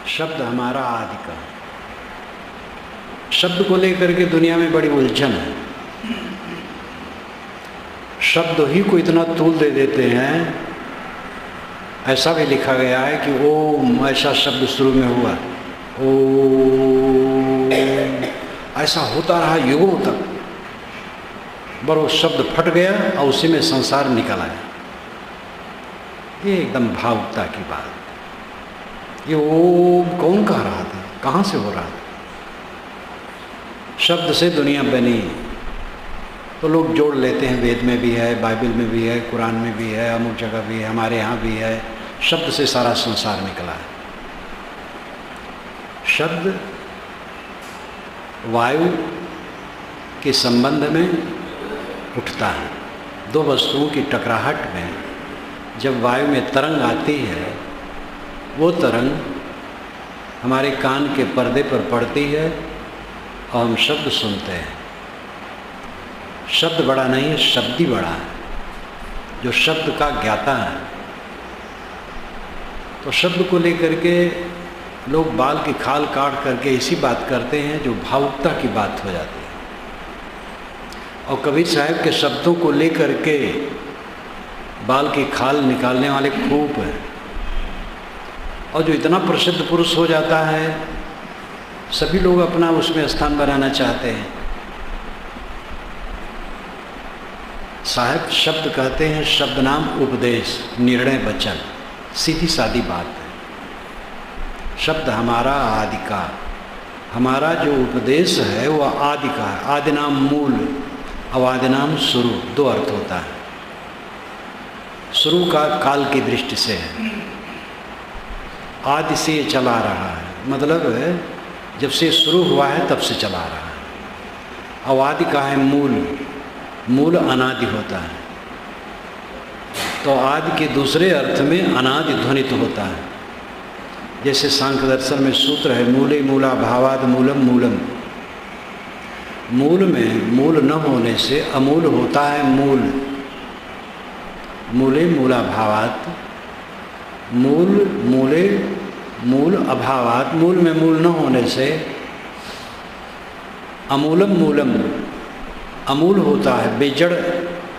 शब्द हमारा आदि का। शब्द को लेकर के दुनिया में बड़ी उलझन है। शब्द ही को इतना तूल दे देते हैं, ऐसा भी लिखा गया है कि ओम ऐसा शब्द शुरू में हुआ, ओम ऐसा होता रहा युगों तक, पर वो शब्द फट गया और उसी में संसार निकल आया। ये एकदम भावुकता की बात। ये ओम कौन कह रहा था, कहाँ से हो रहा था? शब्द से दुनिया बनी, तो लोग जोड़ लेते हैं। वेद में भी है, बाइबल में भी है, कुरान में भी है, अमुक जगह भी है, हमारे यहाँ भी है। शब्द से सारा संसार निकला है। शब्द वायु के संबंध में उठता है। दो वस्तुओं की टकराहट में जब वायु में तरंग आती है, वो तरंग हमारे कान के पर्दे पर पड़ती है और हम शब्द सुनते हैं। शब्द बड़ा नहीं है, शब्द ही बड़ा है, जो शब्द का ज्ञाता है। तो शब्द को लेकर के लोग बाल की खाल काट करके ऐसी बात करते हैं जो भावुकता की बात हो जाती है। और कबीर साहब के शब्दों को लेकर के बाल की खाल निकालने वाले खूब हैं। और जो इतना प्रसिद्ध पुरुष हो जाता है, सभी लोग अपना उसमें स्थान बनाना चाहते हैं। साहब शब्द कहते हैं, शब्द नाम उपदेश, निर्णय वचन, सीधी सादी बात है। शब्द हमारा आदि का, हमारा जो उपदेश है वह आदि का है। आदि नाम मूल, अवादि नाम शुरू, दो अर्थ होता है। शुरू का काल की दृष्टि से है, आदि से चला रहा है, मतलब जब से शुरू हुआ है तब से चला रहा है। अवादि का है मूल, मूल अनादि होता है। तो आदि के दूसरे अर्थ में अनादि ध्वनित होता है। जैसे सांख्य दर्शन में सूत्र है, मूले मूला भावाद मूलम मूलम। मूल में मूल न होने से अमूल होता है मूल। मूले मूला भावात, मूल मूले मूल अभावात, मूल में मूल न होने से अमूलम मूलम, अमूल होता है, बेजड़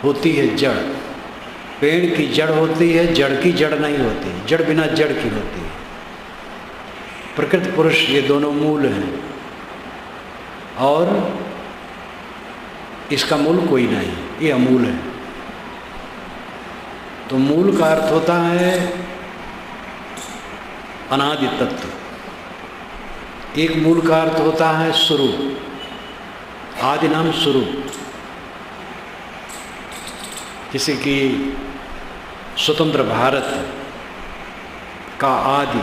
होती है जड़। पेड़ की जड़ होती है, जड़ की जड़ नहीं होती, जड़ बिना जड़ की होती है। प्रकृति पुरुष ये दोनों मूल हैं, और इसका मूल कोई नहीं, ये अमूल है। तो मूल का अर्थ होता है अनादि तत्व। एक मूल का अर्थ होता है शुरू, आदि नाम शुरू। जैसे कि स्वतंत्र भारत का आदि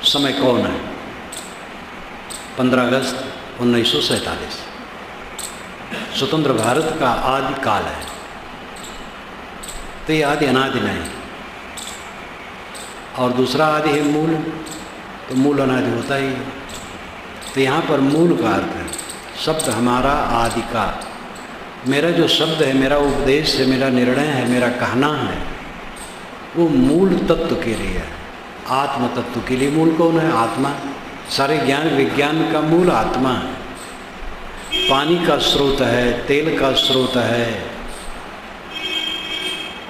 समय कौन है? 15 अगस्त 1947 स्वतंत्र भारत का आदि काल है। तो ये आदि अनादि नहीं। और दूसरा आदि है मूल, तो मूल अनादि होता ही है। तो यहाँ पर मूल का अर्थ है शब्द हमारा आदि का। मेरा जो शब्द है, मेरा उपदेश है, मेरा निर्णय है, मेरा कहना है, वो मूल तत्व के लिए है, आत्म तत्व के लिए। मूल कौन है? आत्मा। सारे ज्ञान विज्ञान का मूल आत्मा है। पानी का स्रोत है, तेल का स्रोत है,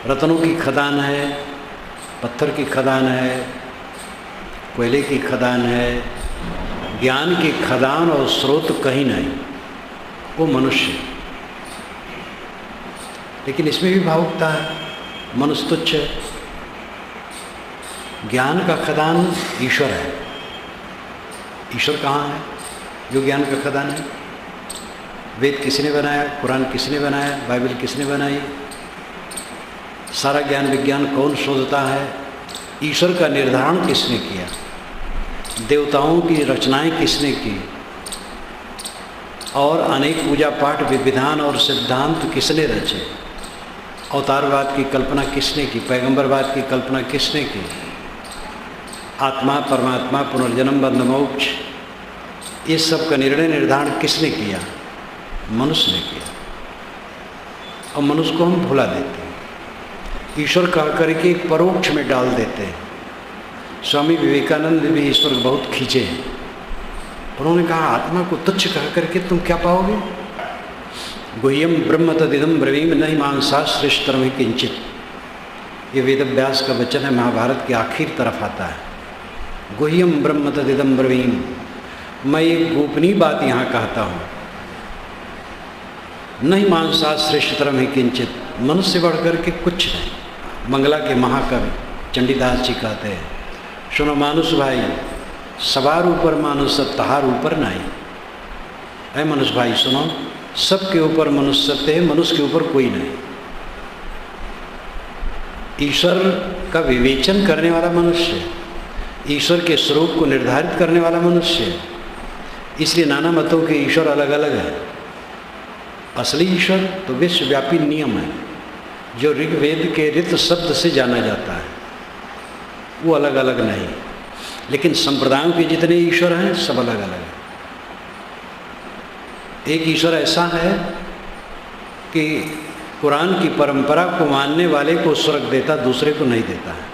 रत्नों की खदान है, पत्थर की खदान है, कोयले की खदान है। ज्ञान की खदान और स्रोत कहीं नहीं, वो मनुष्य। लेकिन इसमें भी भावुकता है, मनुष्य तुच्छ है। ज्ञान का खदान ईश्वर है। ईश्वर कहाँ है जो ज्ञान का खदान है? वेद किसने बनाया? कुरान किसने बनाया? बाइबल किसने बनाई? सारा ज्ञान विज्ञान कौन शोधता है? ईश्वर का निर्धारण किसने किया? देवताओं की रचनाएं किसने की? और अनेक पूजा पाठ विधान और सिद्धांत किसने रचे? अवतारवाद की कल्पना किसने की? पैगंबरवाद की कल्पना किसने की? आत्मा, परमात्मा, पुनर्जन्म, बंध मोक्ष, ये सब का निर्णय निर्धारण किसने किया? मनुष्य ने किया। और मनुष्य को हम भुला देते हैं, ईश्वर कह करके एक परोक्ष में डाल देते हैं। स्वामी विवेकानंद भी ईश्वर को बहुत खींचे हैं। उन्होंने कहा आत्मा को तुच्छ कह करके तुम क्या पाओगे? गुह्यम ब्रह्म तदिदम ब्रवीम नहीं मांसा श्रेष्ठतरम ही किंचित। ये वेद व्यास का वचन है, महाभारत के आखिर तरफ आता है। गुह्यम ब्रह्म तदिदम ब्रवीम, मैं एक गोपनीय बात यहाँ कहता हूँ, नहीं मांसा श्रेष्ठतरम ही किंचित, मनुष्य से बढ़ कर के कुछ नहीं। मंगला के महाकवि चंडीदास जी कहते हैं, सुनो मानुष भाई, सवार ऊपर मानुष सब तहार ऊपर नहीं। ऐ मनुष्य भाई सुनो, सबके ऊपर मनुष्य सत्य है, मनुष्य के ऊपर कोई नहीं। ईश्वर का विवेचन करने वाला मनुष्य है, ईश्वर के स्वरूप को निर्धारित करने वाला मनुष्य है। इसलिए नाना मतों के ईश्वर अलग अलग है। असली ईश्वर तो विश्वव्यापी नियम है, जो ऋग्वेद के ऋत शब्द से जाना जाता है, वो अलग अलग नहीं। लेकिन संप्रदायों के जितने ईश्वर हैं सब अलग अलग हैं। एक ईश्वर ऐसा है कि कुरान की परंपरा को मानने वाले को स्वर्ग देता, दूसरे को नहीं देता है।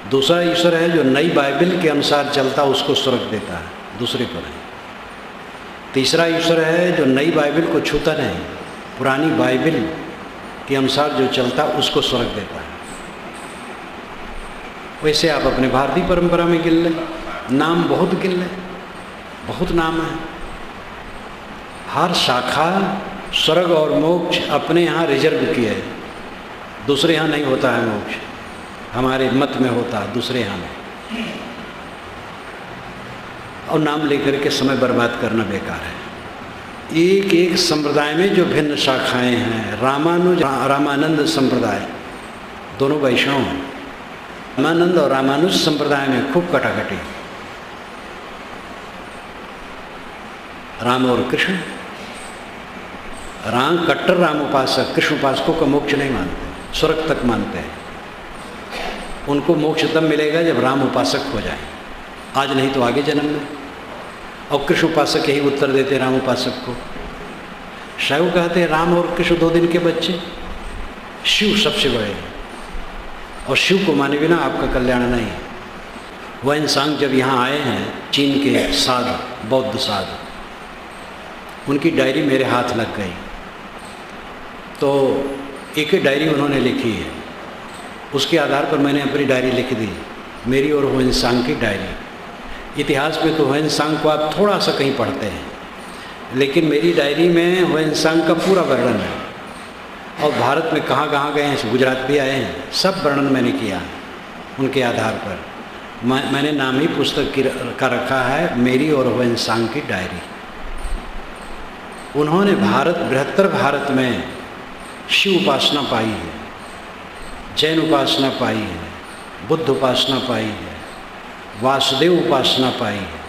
दूसरा ईश्वर है जो नई बाइबल के अनुसार चलता, उसको स्वर्ग देता है, दूसरे को नहीं। तीसरा ईश्वर है जो नई बाइबल को छूता नहीं, पुरानी बाइबल के अनुसार जो चलता उसको स्वर्ग देता है। वैसे आप अपने भारतीय परंपरा में गिन लें, नाम बहुत गिन लें, बहुत नाम है। हर शाखा स्वर्ग और मोक्ष अपने यहाँ रिजर्व किए है, दूसरे यहाँ नहीं होता है मोक्ष। हमारे मत में होता है, दूसरे यहाँ नहीं। और नाम लेकर के समय बर्बाद करना बेकार है। एक एक संप्रदाय में जो भिन्न शाखाएं हैं, रामानंद संप्रदाय, दोनों वैष्णव हैं। रामानंद और रामानुज संप्रदाय में खूब कटाकटी। राम और कृष्ण, राम कट्टर राम उपासक, कृष्ण उपासकों का मोक्ष नहीं मानते, स्वर्ग तक मानते हैं। उनको मोक्ष तब मिलेगा जब राम उपासक हो जाए, आज नहीं तो आगे जन्म में। और कृष्ण उपासक यही उत्तर देते राम उपासक को। शैव कहते हैं राम और कृष्ण 2 दिन के बच्चे, शिव सबसे बड़े हैं, और शिव को माने बिना आपका कल्याण नहीं। वैनसांग जब यहाँ आए हैं, चीन के साधु, बौद्ध साधु, उनकी डायरी मेरे हाथ लग गई। तो एक ही डायरी उन्होंने लिखी है, उसके आधार पर मैंने अपनी डायरी लिख दी, मेरी और वैनसांग की डायरी। इतिहास में तो वैनसांग को आप थोड़ा सा कहीं पढ़ते हैं, लेकिन मेरी डायरी में वैनसांग का पूरा वर्णन है। और भारत में कहाँ कहाँ गए हैं, गुजरात भी आए हैं, सब वर्णन मैंने किया उनके आधार पर। मैंने नाम ही पुस्तक का रखा है, मेरी और वैनसांग की डायरी। उन्होंने बृहत्तर भारत में शिव उपासना पाई है, जैन उपासना पाई है, बुद्ध उपासना पाई है, वासुदेव उपासना पाई है,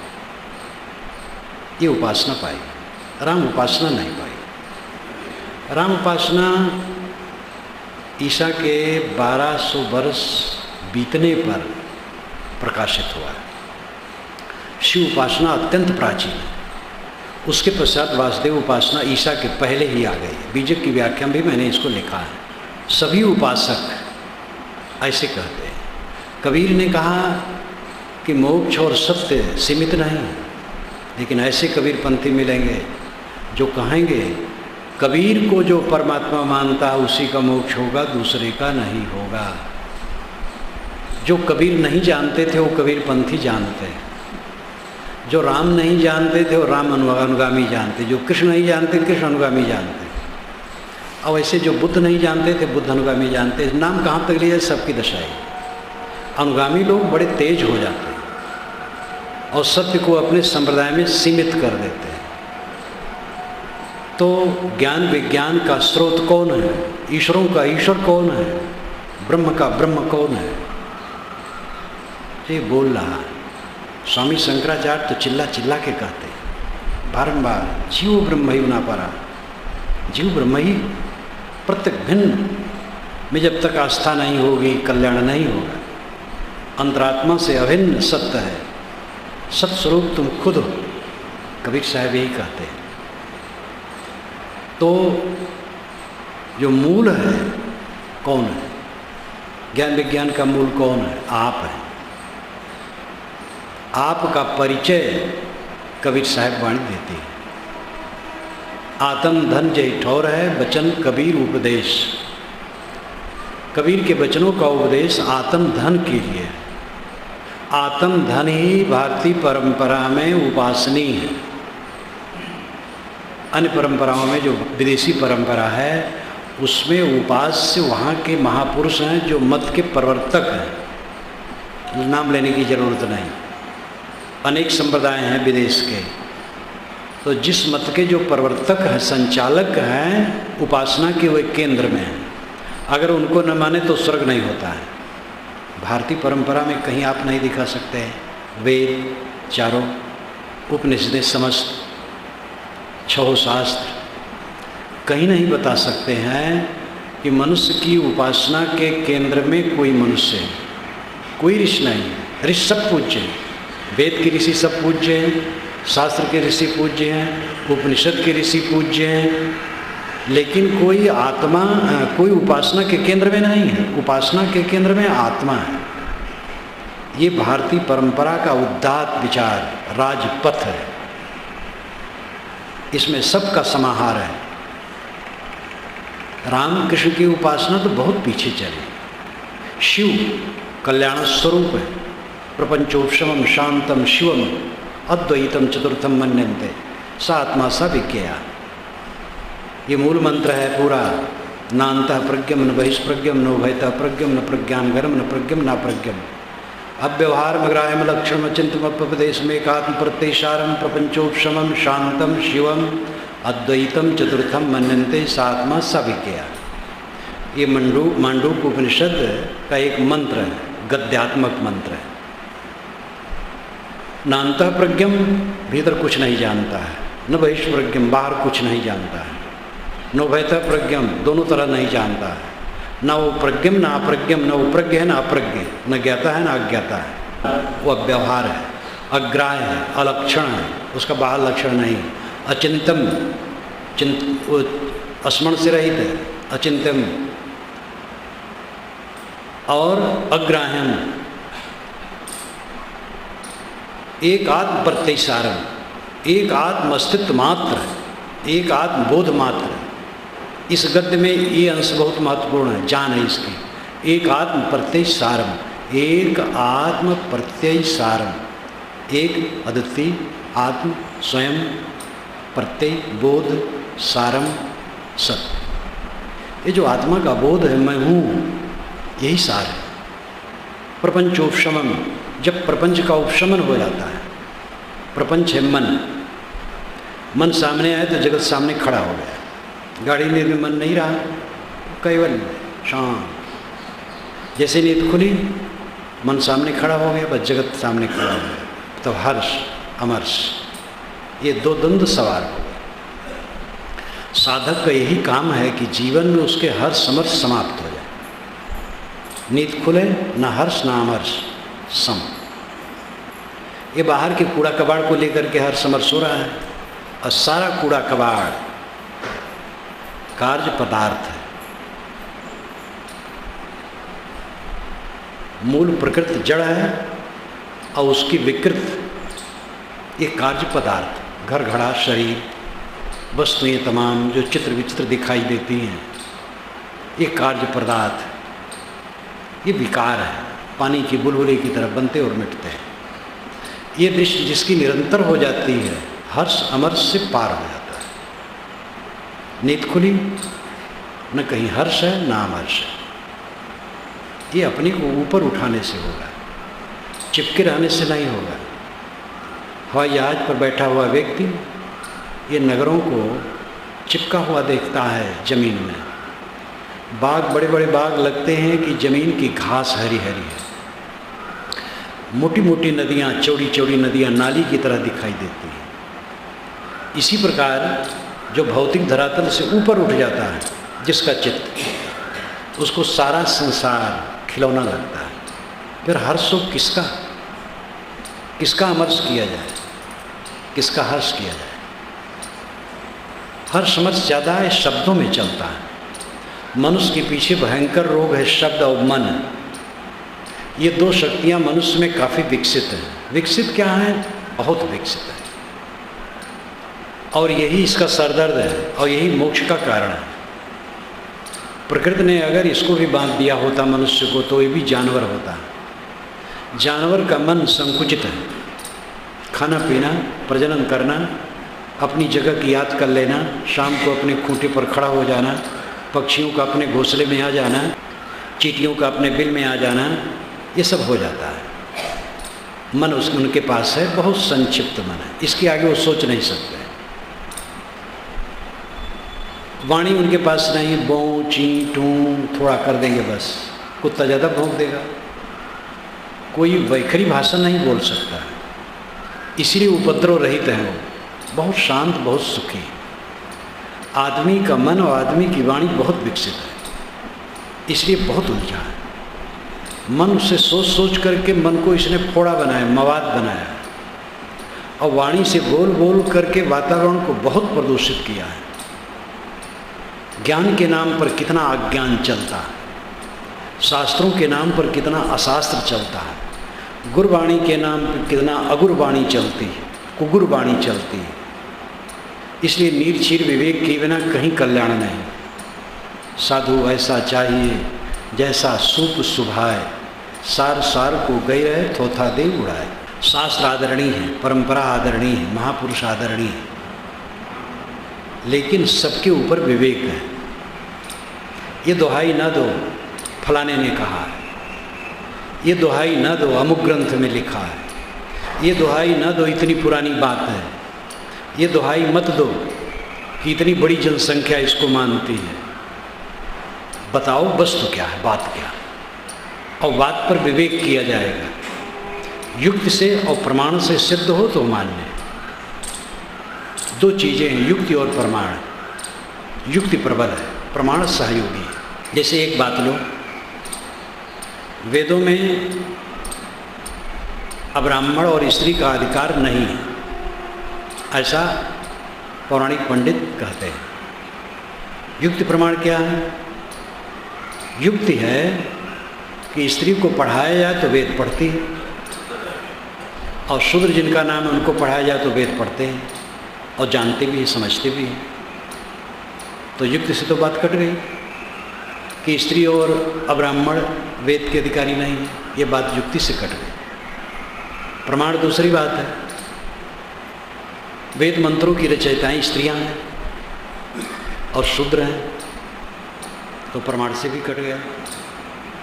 ये उपासना पाई, राम उपासना नहीं पाई। राम उपासना ईसा के 1200 वर्ष बीतने पर प्रकाशित हुआ है। शिव उपासना अत्यंत प्राचीन है। उसके पश्चात वासुदेव उपासना ईसा के पहले ही आ गई। बीजक की व्याख्या में भी मैंने इसको लिखा है। सभी उपासक ऐसे कहते हैं। कबीर ने कहा कि मोक्ष और सत्य सीमित नहीं, लेकिन ऐसे कबीर पंथी मिलेंगे जो कहेंगे कबीर को जो परमात्मा मानता है उसी का मोक्ष होगा, दूसरे का नहीं होगा। जो कबीर नहीं जानते थे वो कबीर पंथी जानते हैं, जो राम नहीं जानते थे वो राम अनुगामी जानते, जो कृष्ण नहीं जानते कृष्ण अनुगामी जानते, और ऐसे जो बुद्ध नहीं जानते थे बुद्ध अनुगामी जानते। नाम कहाँ तक लिया, सबकी दशा है। अनुगामी लोग बड़े तेज हो जाते हैं और सत्य को अपने संप्रदाय में सीमित कर देते हैं। तो ज्ञान विज्ञान का स्रोत कौन है, ईश्वरों का ईश्वर कौन है, ब्रह्म का ब्रह्म कौन है, ये बोल रहा है। स्वामी शंकराचार्य तो चिल्ला चिल्ला के कहते हैं बारंबार, जीव ब्रह्म ही ना परा, जीव ब्रह्म ही। प्रत्येक भिन्न में जब तक आस्था नहीं होगी कल्याण नहीं होगा। अंतरात्मा से अभिन्न सत्य है, सत्स्वरूप तुम खुद हो, कबीर साहब यही कहते हैं। तो जो मूल है कौन है, ज्ञान विज्ञान का मूल कौन है? आप है। आपका परिचय कबीर साहब वाणी देते हैं। आत्म धन जय ठौर है, वचन कबीर उपदेश। कबीर के वचनों का उपदेश आत्म धन के लिए। आत्म धन ही भारतीय परंपरा में उपासनीय है। अन्य परंपराओं में जो विदेशी परंपरा है उसमें उपास्य वहाँ के महापुरुष हैं जो मत के प्रवर्तक हैं, नाम लेने की जरूरत नहीं। अनेक संप्रदाय हैं विदेश के, तो जिस मत के जो प्रवर्तक हैं, संचालक हैं, उपासना के वे केंद्र में हैं। अगर उनको न माने तो स्वर्ग नहीं होता है। भारतीय परंपरा में कहीं आप नहीं दिखा सकते हैं। वेद चारों, उपनिषदें समस्त, छह शास्त्र कहीं नहीं बता सकते हैं कि मनुष्य की उपासना के केंद्र में कोई मनुष्य है। कोई ऋषि नहीं है। ऋषि सब पूज्य हैं। वेद के ऋषि सब पूज्य हैं, शास्त्र के ऋषि पूज्य हैं, उपनिषद के ऋषि पूज्य हैं, लेकिन कोई आत्मा, कोई उपासना के केंद्र में नहीं है। उपासना के केंद्र में आत्मा है। ये भारतीय परंपरा का उदात्त विचार, राजपथ है। इसमें सबका समाहार है। राम कृष्ण की उपासना तो बहुत पीछे चली। शिव कल्याण स्वरूप है। प्रपंचोपशमम शांतम शिवम अद्वैतम चतुर्थम मन्यन्ते सा आत्मा सा विज्ञेया। ये मूल मंत्र है पूरा। नान्तः प्रज्ञम न बहिष्प्रज्ञम नो भयतः प्रज्ञम न प्रज्ञानगरम न प्रज्ञम न प्रज्ञम अव्यवहार मग्राह्यम लक्षणम चिंतमपदेश में एकात्म प्रत्ययसारम प्रपंचोपशमम शांतम शिवम अद्वैतम चतुर्थम मन्यन्ते सा आत्मा सा विज्ञेया। ये मांडूक्य उपनिषद का एक मंत्र है, गद्यात्मक मंत्र है। नान्तः प्रज्ञम, भीतर कुछ नहीं जानता है, न बहिष्प्रज्ञम, बाहर कुछ नहीं जानता है, नो भयतः प्रज्ञम, दोनों तरह नहीं जानता है, न वो प्रज्ञम न अप्रज्ञम, न वो प्रज्ञ है न अप्रज्ञ, न ज्ञाता है न अज्ञाता है। वो अव्यवहार है, अग्राह्य है, अलक्षण है, उसका बाहर लक्षण नहीं। अचिंतम, वो स्मरण से रहित है, अचिंतम। और अग्राह्यम, एक आत्म प्रत्ययसारम, एक आत्म अस्तित्व मात्र, एक आत्म बोध मात्र। इस गद्य में ये अंश बहुत महत्वपूर्ण है, जान है इसकी। एक आत्म प्रत्यय सारम, एक आत्म प्रत्यय सारम, एक अद्वितीय आत्म स्वयं प्रत्यय बोध सारम सत्य। ये जो आत्मा का बोध है, मैं हूँ, यही सार है। प्रपंचोपशमन, जब प्रपंच का उपशमन हो जाता है। प्रपंच है मन, मन सामने आए तो जगत सामने खड़ा हो गया। गाड़ी में भी मन नहीं रहा, केवल शांत। जैसे नींद खुली, मन सामने खड़ा हो गया, बस जगत सामने खड़ा हो गया। तो हर्ष अमर्ष, ये दो द्वंद्व सवार हो गए। साधक का यही काम है कि जीवन में उसके हर्ष अमर्ष समाप्त हो जाए। नींद खुले, न हर्ष न अमर्ष, सम। ये बाहर के कूड़ा कबाड़ को लेकर के हर्ष अमर्ष हो रहा है, और सारा कूड़ा कबाड़ कार्य पदार्थ है। मूल प्रकृति जड़ है और उसकी विकृत ये कार्य पदार्थ, घर घड़ा शरीर, वस्तुएं तमाम जो चित्र विचित्र दिखाई देती हैं, ये कार्य पदार्थ, ये विकार है। पानी की बुलबुले की तरह बनते और मिटते हैं। ये दृष्टि जिसकी निरंतर हो जाती है, हर्ष अमर्ष से पार हो जाता है। नींद खुली, न कहीं हर्ष है न अमर्ष है। ये अपने को ऊपर उठाने से होगा, चिपके रहने से नहीं होगा। हवाई जहाज पर बैठा हुआ व्यक्ति ये नगरों को चिपका हुआ देखता है जमीन में। बाग, बड़े बड़े बाग लगते हैं कि जमीन की घास हरी हरी है। मोटी मोटी नदियाँ, चौड़ी चौड़ी नदियाँ नाली की तरह दिखाई देती हैं। इसी प्रकार जो भौतिक धरातल से ऊपर उठ जाता है जिसका चित्त, उसको सारा संसार खिलौना लगता है। फिर हर्ष किसका, किसका अमर्ष किया जाए, किसका हर्ष किया जाए? हर्ष अमर्ष ज़्यादा है शब्दों में चलता है। मनुष्य के पीछे भयंकर रोग है शब्द और मन, ये दो शक्तियाँ मनुष्य में काफ़ी विकसित हैं। विकसित क्या है? बहुत विकसित है। और यही इसका सरदर्द है और यही मोक्ष का कारण है। प्रकृति ने अगर इसको भी बांध दिया होता मनुष्य को तो ये भी जानवर होता। जानवर का मन संकुचित है। खाना पीना, प्रजनन करना, अपनी जगह की याद कर लेना, शाम को अपने खूंटे पर खड़ा हो जाना, पक्षियों का अपने घोंसले में आ जाना, चींटियों का अपने बिल में आ जाना, ये सब हो जाता है। मन उनके पास है, बहुत संक्षिप्त मन है, इसके आगे वो सोच नहीं सकते। वाणी उनके पास नहीं, बो ची टू थोड़ा कर देंगे बस। कुत्ता ज़्यादा भौंक देगा। कोई वैखरी भाषा नहीं बोल सकता, इसलिए उपद्रव रहित है वो, बहुत शांत, बहुत सुखी। आदमी का मन और आदमी की वाणी बहुत विकसित है, इसलिए बहुत उलझा है। मन उससे सोच सोच करके मन को इसने फोड़ा बनाया, मवाद बनाया, और वाणी से बोल बोल करके वातावरण को बहुत प्रदूषित किया है। ज्ञान के नाम पर कितना अज्ञान चलता है, शास्त्रों के नाम पर कितना अशास्त्र चलता है, गुरबाणी के नाम पर कितना अगुरबाणी चलती है, कुगुरबाणी चलती है। इसलिए नीरछीर विवेक के बिना कहीं कल्याण नहीं। साधु ऐसा चाहिए जैसा सूप सुभाए, सार सार को गई रहे थोथा दे उड़ाए। शास्त्र आदरणीय है, परंपरा आदरणीय है, महापुरुष आदरणीय है, लेकिन सबके ऊपर विवेक है। ये दुहाई न दो फलाने ने कहा है, ये दुहाई न दो अमुक ग्रंथ में लिखा है, ये दुहाई न दो इतनी पुरानी बात है, ये दुहाई मत दो कि इतनी बड़ी जनसंख्या इसको मानती है। बताओ वस्तु क्या है, बात क्या है, और बात पर विवेक किया जाएगा। युक्ति से और प्रमाण से सिद्ध हो तो मान्य। दो चीज़ें हैं, युक्ति और प्रमाण। युक्ति प्रबल है, प्रमाण सहयोगी है। जैसे एक बात लो, वेदों में अब्राह्मण और स्त्री का अधिकार नहीं है, ऐसा पौराणिक पंडित कहते हैं। युक्ति प्रमाण क्या है? युक्ति है कि स्त्री को पढ़ाया जाए तो वेद पढ़ती है, और शूद्र जिनका नाम है उनको पढ़ाया जाए तो वेद पढ़ते हैं और जानते भी हैं, समझते भी हैं। तो युक्ति से तो बात कट गई कि स्त्री और अब्राह्मण वेद के अधिकारी नहीं है, ये बात युक्ति से कट गई। प्रमाण दूसरी बात है। वेद मंत्रों की रचयिताएँ स्त्रियां हैं और शूद्र हैं, तो प्रमाण से भी कट गया।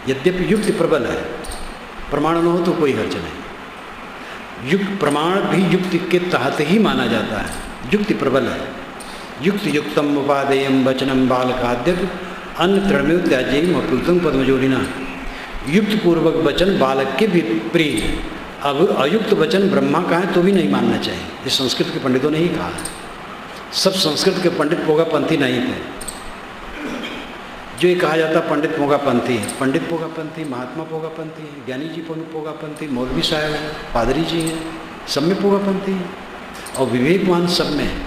यद्यपि युक्ति प्रबल है, प्रमाण न हो तो कोई हर्ज नहीं। प्रमाण भी युक्ति के तहत ही माना जाता है। युक्ति प्रबल है। युक्ति युक्तम उपादेयम वचनम बालकाद्य अन्न तृणमेव त्याज्यम अप्युक्तम पद्मजोनिना। युक्ति पूर्वक वचन बालक के भी प्रिय है। अब अयुक्त वचन ब्रह्मा का है तो भी नहीं मानना चाहिए। ये संस्कृत के पंडितों ने ही कहा है। सब संस्कृत के पंडित पोगापंथी नहीं थे। जो ये कहा जाता पंडित पोगापंथी है, पंडित पोगापंथी, महात्मा पोगापंथी है, ज्ञानी जी पोगापंथी, मौलवी साहब हैं, पादरी जी हैं, सब में पोगापंथी है, और विवेकवान सब में है।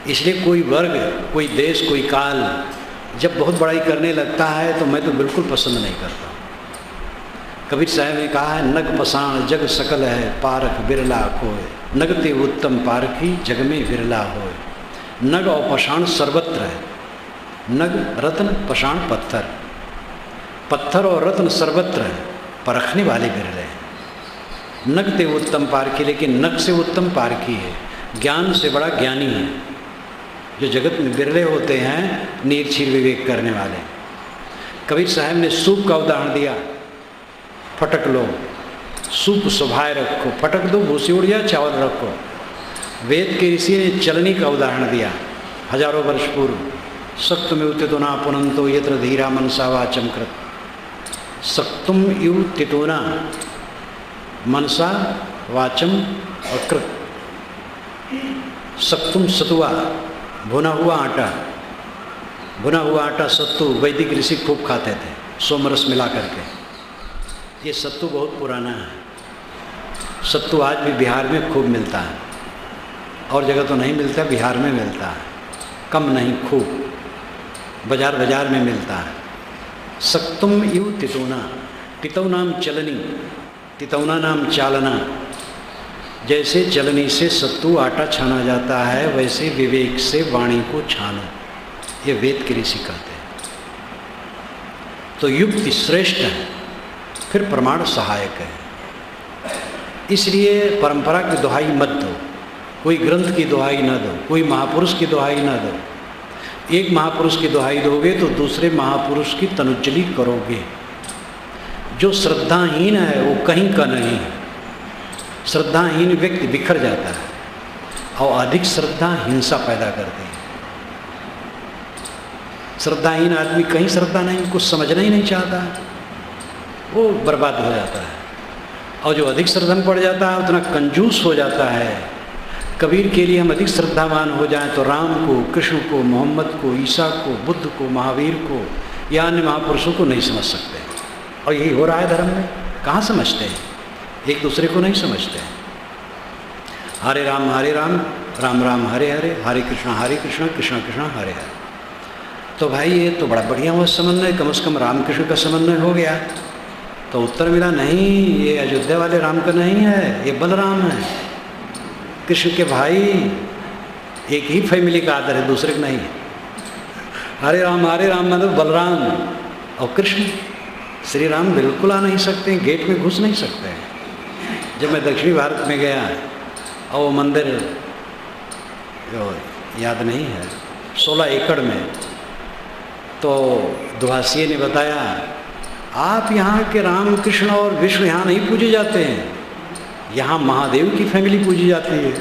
इसलिए कोई वर्ग, कोई देश, कोई काल जब बहुत बड़ाई करने लगता है तो मैं तो बिल्कुल पसंद नहीं करता। कबीर साहब ने कहा है, नग पसाण जग सकल है, पारख बिरला खोए, नगते उत्तम पारखी जग में बिरला होए। नग और पषाण सर्वत्र है। नग रत्न, पषाण पत्थर, पत्थर और रत्न सर्वत्र है, परखने वाले बिरले हैं। नग ते उत्तम पारखी, लेकिन नग से उत्तम पारखी है, ज्ञान से बड़ा ज्ञानी है। जो जगत में बिरले होते हैं नीरछीर विवेक करने वाले। कबीर साहब ने सूप का उदाहरण दिया। फटक लो, सूप सुभाए रखो, फटक दो भूसी उड़ जाए, चावल रखो। वेद के ऋषि ने चलनी का उदाहरण दिया हजारों वर्ष पूर्व। सक्तुम इव तितुना पुनंतो यत्र धीरा मनसा वाचम कृत। सक्तुम इव तितुना मनसा वाचम और कृत। सक्तुम सतुआ, भुना हुआ आटा। भुना हुआ आटा सत्तू वैदिक ऋषि खूब खाते थे, सोमरस मिला करके। ये सत्तू बहुत पुराना है। सत्तू आज भी बिहार में खूब मिलता है, और जगह तो नहीं मिलता, बिहार में मिलता है, कम नहीं खूब, बाजार बाजार में मिलता है। सक्तुम इव तितुना, टितौनाम चलनी, तितौना नाम चालना। जैसे चलनी से सत्तू आटा छाना जाता है, वैसे विवेक से वाणी को छानो, ये वेद के ऋषि कहते हैं। तो युक्ति श्रेष्ठ है, फिर प्रमाण सहायक है। इसलिए परंपरा की दुहाई मत दो, कोई ग्रंथ की दुहाई ना दो, कोई महापुरुष की दुहाई ना दो। एक महापुरुष की दुहाई दोगे तो दूसरे महापुरुष की तनुज्जली करोगे। जो श्रद्धाहीन है वो कहीं का नहीं है। श्रद्धाहीन व्यक्ति बिखर जाता है और अधिक श्रद्धा हिंसा पैदा करती है। श्रद्धाहीन आदमी कहीं श्रद्धा नहीं, कुछ समझना ही नहीं चाहता, वो बर्बाद हो जाता है। और जो अधिक श्रद्धा में पड़ जाता है उतना कंजूस हो जाता है। कबीर के लिए हम अधिक श्रद्धावान हो जाएं तो राम को, कृष्ण को, मोहम्मद को, ईसा को, बुद्ध को, महावीर को या अन्य महापुरुषों को नहीं समझ सकते। और यही हो रहा है धर्म में। कहाँ समझते हैं? एक दूसरे को नहीं समझते हैं। हरे राम राम राम हरे हरे, हरे कृष्ण कृष्ण कृष्ण हरे हरे। तो भाई ये तो बड़ा बढ़िया हुआ समन्वय, कम से कम राम कृष्ण का समन्वय हो गया। तो उत्तर मिला नहीं, ये अयोध्या वाले राम का नहीं है, ये बलराम है। कृष्ण के भाई, एक ही फैमिली का आदर है, दूसरे का नहीं है। हरे राम मतलब बलराम और कृष्ण। श्री राम बिल्कुल आ नहीं सकते, गेट में घुस नहीं सकते। जब मैं दक्षिणी भारत में गया और वो मंदिर याद नहीं है 16 एकड़ में, तो दुभाषी ने बताया आप यहाँ के राम कृष्ण और विष्णु यहाँ नहीं पूजे जाते हैं, यहाँ महादेव की फैमिली पूजी जाती है।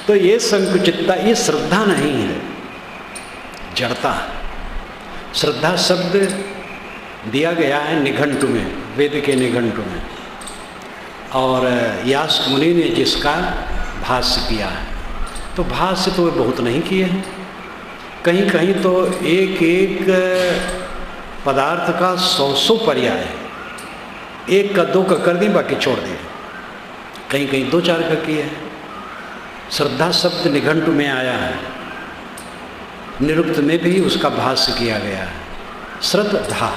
तो ये संकुचितता, ये श्रद्धा नहीं है, जड़ता। श्रद्धा शब्द दिया गया है निघंटु में, वेद के निघंटु में, और यास्क मुनि ने जिसका भाष्य किया है। तो भाष्य तो बहुत नहीं किए हैं, कहीं कहीं तो एक एक पदार्थ का 100 पर्याय है, एक का 2 का कर दिए, बाकी छोड़ दिए। कहीं कहीं 2-4 का किए हैं। श्रद्धा शब्द निघंटु में आया है, निरुक्त में भी उसका भाष्य किया गया है। श्रद्धा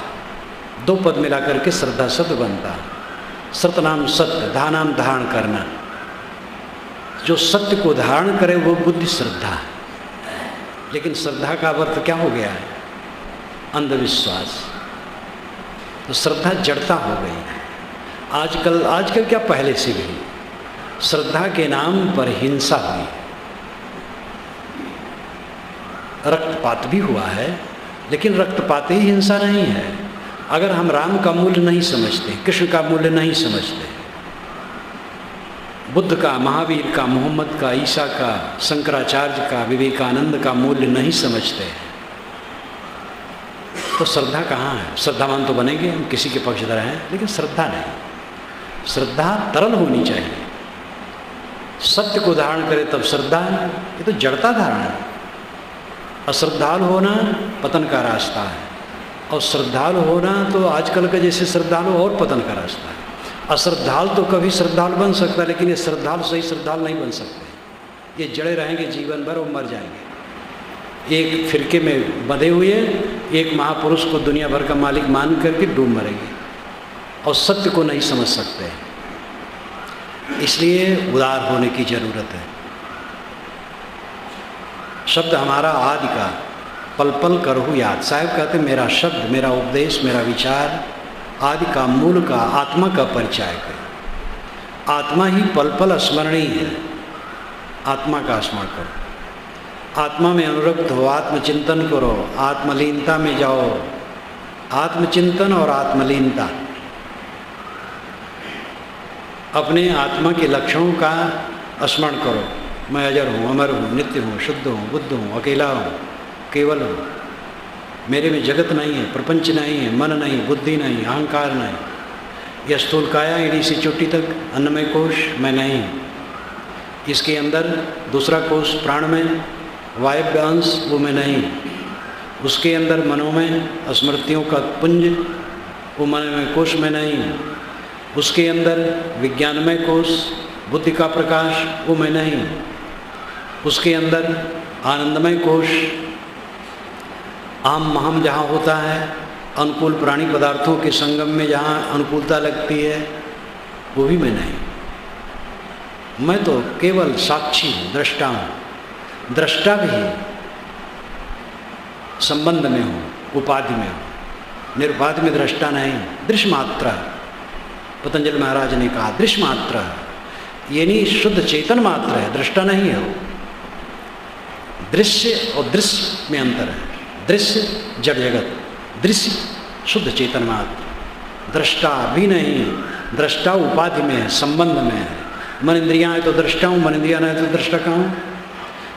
2 पद मिला करके श्रद्धा शब्द बनता है। सत नाम सत्य, धा नाम धारण करना। जो सत्य को धारण करे वो बुद्धि श्रद्धा है। लेकिन श्रद्धा का अर्थ क्या हो गया है? अंधविश्वास। तो श्रद्धा जड़ता हो गई। आजकल क्या, पहले से भी श्रद्धा के नाम पर हिंसा हुई, रक्तपात भी हुआ है, लेकिन रक्तपात ही हिंसा नहीं है। अगर हम राम का मूल्य नहीं समझते, कृष्ण का मूल्य नहीं समझते, बुद्ध का, महावीर का, मोहम्मद का, ईसा का, शंकराचार्य का, विवेकानंद का मूल्य नहीं समझते, तो श्रद्धा कहाँ है? श्रद्धावान तो बनेंगे, हम किसी के पक्षधर हैं, लेकिन श्रद्धा नहीं। श्रद्धा तरल होनी चाहिए, सत्य को धारण करे तब श्रद्धा है। ये तो जड़ता धारण है। अश्रद्धालु होना पतन का रास्ता है, और श्रद्धालु होना तो आजकल का जैसे श्रद्धालु और पतन का रास्ता है। अश्रद्धालु तो कभी श्रद्धालु बन सकता है, लेकिन ये श्रद्धालु सही श्रद्धालु नहीं बन सकते। ये जड़े रहेंगे जीवन भर और मर जाएंगे। एक फिरके में बंधे हुए एक महापुरुष को दुनिया भर का मालिक मान करके डूब मरेंगे, और सत्य को नहीं समझ सकते। इसलिए उदार होने की जरूरत है। शब्द हमारा आदि का, पल पल करहु याद। साहब कहते मेरा शब्द, मेरा उपदेश, मेरा विचार आदि का, मूल का, आत्मा का परिचय है। आत्मा ही पल पल स्मरणीय है। आत्मा का स्मरण करो, आत्मा में अनुरक्त हो, आत्मचिंतन करो, आत्मलीनता में जाओ। आत्मचिंतन और आत्मलीनता, अपने आत्मा के लक्षणों का स्मरण करो। मैं अजर हूँ, अमर हूँ, नित्य हूँ, शुद्ध हूँ, बुद्ध हूँ, अकेला हूँ, केवल हूँ। मेरे में जगत नहीं है, प्रपंच नहीं है, मन नहीं, बुद्धि नहीं, अहंकार नहीं। यह स्थूल काया एड़ी से चोटी तक अन्नमय कोश मैं नहीं। इसके अंदर दूसरा कोश प्राणमय वायव्य अंश वो मैं नहीं। उसके अंदर मनोमय स्मृतियों का पुंज वो मनोमय कोश में नहीं। उसके अंदर विज्ञानमय कोश बुद्धि का प्रकाश वो मैं नहीं। उसके अंदर आनंदमय कोश आम महम जहाँ होता है अनुकूल प्राणी पदार्थों के संगम में जहाँ अनुकूलता लगती है वो भी मैं नहीं। मैं तो केवल साक्षी हूँ, दृष्टा हूँ। दृष्टा भी संबंध में हूँ, उपाधि में हूँ, निरुपाधि में दृष्टा नहीं। दृश्य मात्र, पतंजलि महाराज ने कहा दृश्य मात्र, ये नहीं शुद्ध चेतन मात्र है, दृष्टा नहीं है वो। दृश्य और दृश्य में अंतर है। दृश्य जड़ जगत, दृश्य शुद्ध चेतन मात्र। दृष्टा भी नहीं, दृष्टा उपाधि में है, संबंध में है। मन इंद्रियाँ है तो दृष्टा हूँ, मन इंद्रियाँ नहीं तो दृष्टा कहाँ हूँ।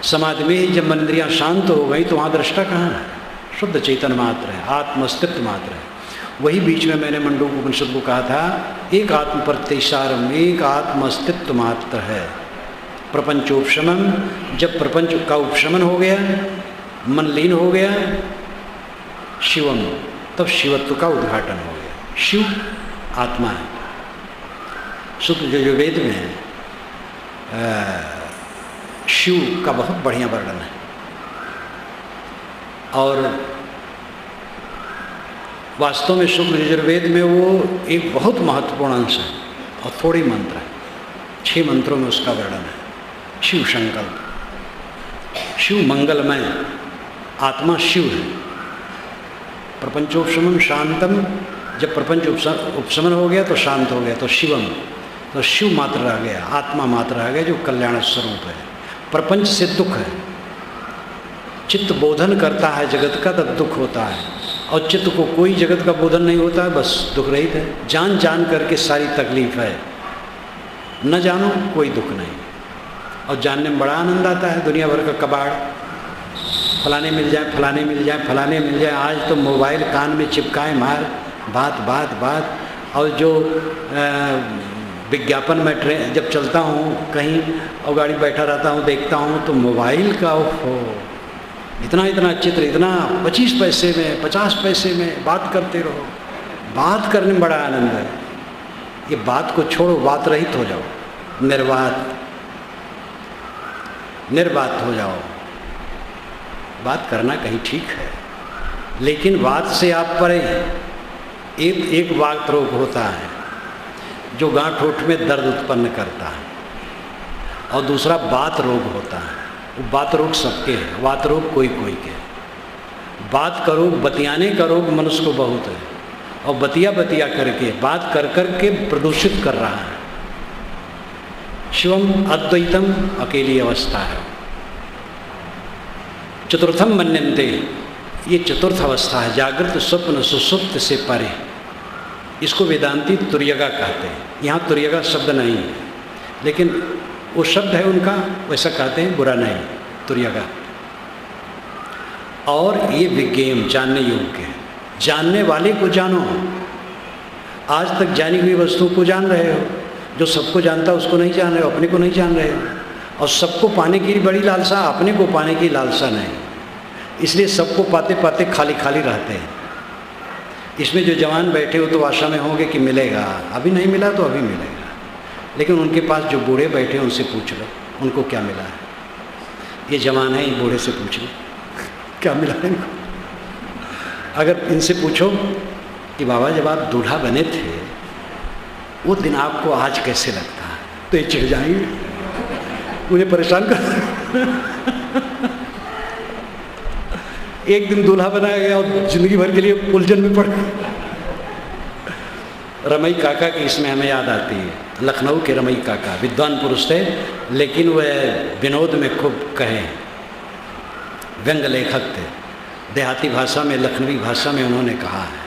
समाधि में जब मन इंद्रियाँ शांत हो गई तो वहाँ दृष्टा कहाँ है? शुद्ध चेतन मात्र है, आत्म अस्तित्व मात्र है। वही बीच में मैंने मंडूक उपनिषद को कहा था, एक आत्म प्रत्यक्षारम, एक आत्म अस्तित्व मात्र है। प्रपंचोपशमन, जब प्रपंच का उपशमन हो गया, मन लीन हो गया, शिवम, तब शिवत्व का उद्घाटन हो गया। शिव आत्मा है। शुक्ल यजुर्वेद में शिव का बहुत बढ़िया वर्णन है और वास्तव में शुक्ल यजुर्वेद में वो एक बहुत महत्वपूर्ण अंश है और थोड़े मंत्र है। 6 मंत्रों में उसका वर्णन है। शिव संकल्प, शिव मंगलमय, आत्मा शिव है। प्रपंचोपशमन शांतम, जब प्रपंच उपशमन हो गया तो शांत हो गया, तो शिवम, तो शिव मात्र रह गया, आत्मा मात्र रह गया जो कल्याण स्वरूप है। प्रपंच से दुख है, चित्त बोधन करता है जगत का तब दुख होता है, और चित्त को कोई जगत का बोधन नहीं होता है, बस दुख रहित है। जान जान करके सारी तकलीफ है, न जानो कोई दुख नहीं। और जानने में बड़ा आनंद आता है। दुनिया भर का कबाड़, फलाने मिल जाए, फलाने मिल जाए, फलाने मिल जाए। आज तो मोबाइल कान में चिपकाए मार, बात बात बात। और जो विज्ञापन में ट्रेन जब चलता हूँ कहीं और गाड़ी बैठा रहता हूँ, देखता हूँ तो मोबाइल का हो इतना इतना चित्र, इतना 25 पैसे में 50 पैसे में, बात करते रहो। बात करने में बड़ा आनंद है। ये बात को छोड़ो, बात रहित हो जाओ, निर्बात हो जाओ। बात करना कहीं ठीक है, लेकिन बात से आप परे। एक बात रोग होता है जो गांठ होठ में दर्द उत्पन्न करता है, और दूसरा बात रोग होता है। वो बात रोग सबके है, बात रोग कोई कोई के। बात का रोग, बतियाने का रोग मनुष्य को बहुत है, और बतिया बतिया करके, बात कर कर के प्रदूषित कर रहा है। शिवम अद्वैतम, अकेली अवस्था है। चतुर्थम मन्यन्ते, ये चतुर्थ अवस्था है, जागृत स्वप्न सुसुप्त से परे। इसको वेदांती तुर्यगा कहते हैं। यहाँ तुर्यगा शब्द नहीं है, लेकिन वो शब्द है उनका, वैसा कहते हैं, बुरा नहीं, तुर्यगा। और ये विज्ञेय, जानने योग्य है। जानने वाले को जानो। आज तक जानी हुई वस्तुओं को जान रहे हो, जो सबको जानता है उसको नहीं जान रहे हो, अपने को नहीं जान रहे हो। और सबको पाने की बड़ी लालसा, अपने को पाने की लालसा नहीं। इसलिए सबको पाते पाते खाली खाली रहते हैं। इसमें जो जवान बैठे हो तो आशा में होंगे कि मिलेगा, अभी नहीं मिला तो अभी मिलेगा। लेकिन उनके पास जो बूढ़े बैठे हैं उनसे पूछ लो उनको क्या मिला है। ये जवान है, ये बूढ़े से पूछ लो क्या मिला है इनको। अगर इनसे पूछो कि बाबा जब आप दूल्हा बने थे वो दिन आपको आज कैसे लगता है, तो ये चिढ़ जाएंगे, मुझे परेशान कर। एक दिन दूल्हा बनाया गया और जिंदगी भर के लिए उलझन में पड़ गए। रमई काका की इसमें हमें याद आती है। लखनऊ के रमई काका विद्वान पुरुष थे, लेकिन वह विनोद में खूब कहे, व्यंग लेखक थे। देहाती भाषा में, लखनवी भाषा में उन्होंने कहा है।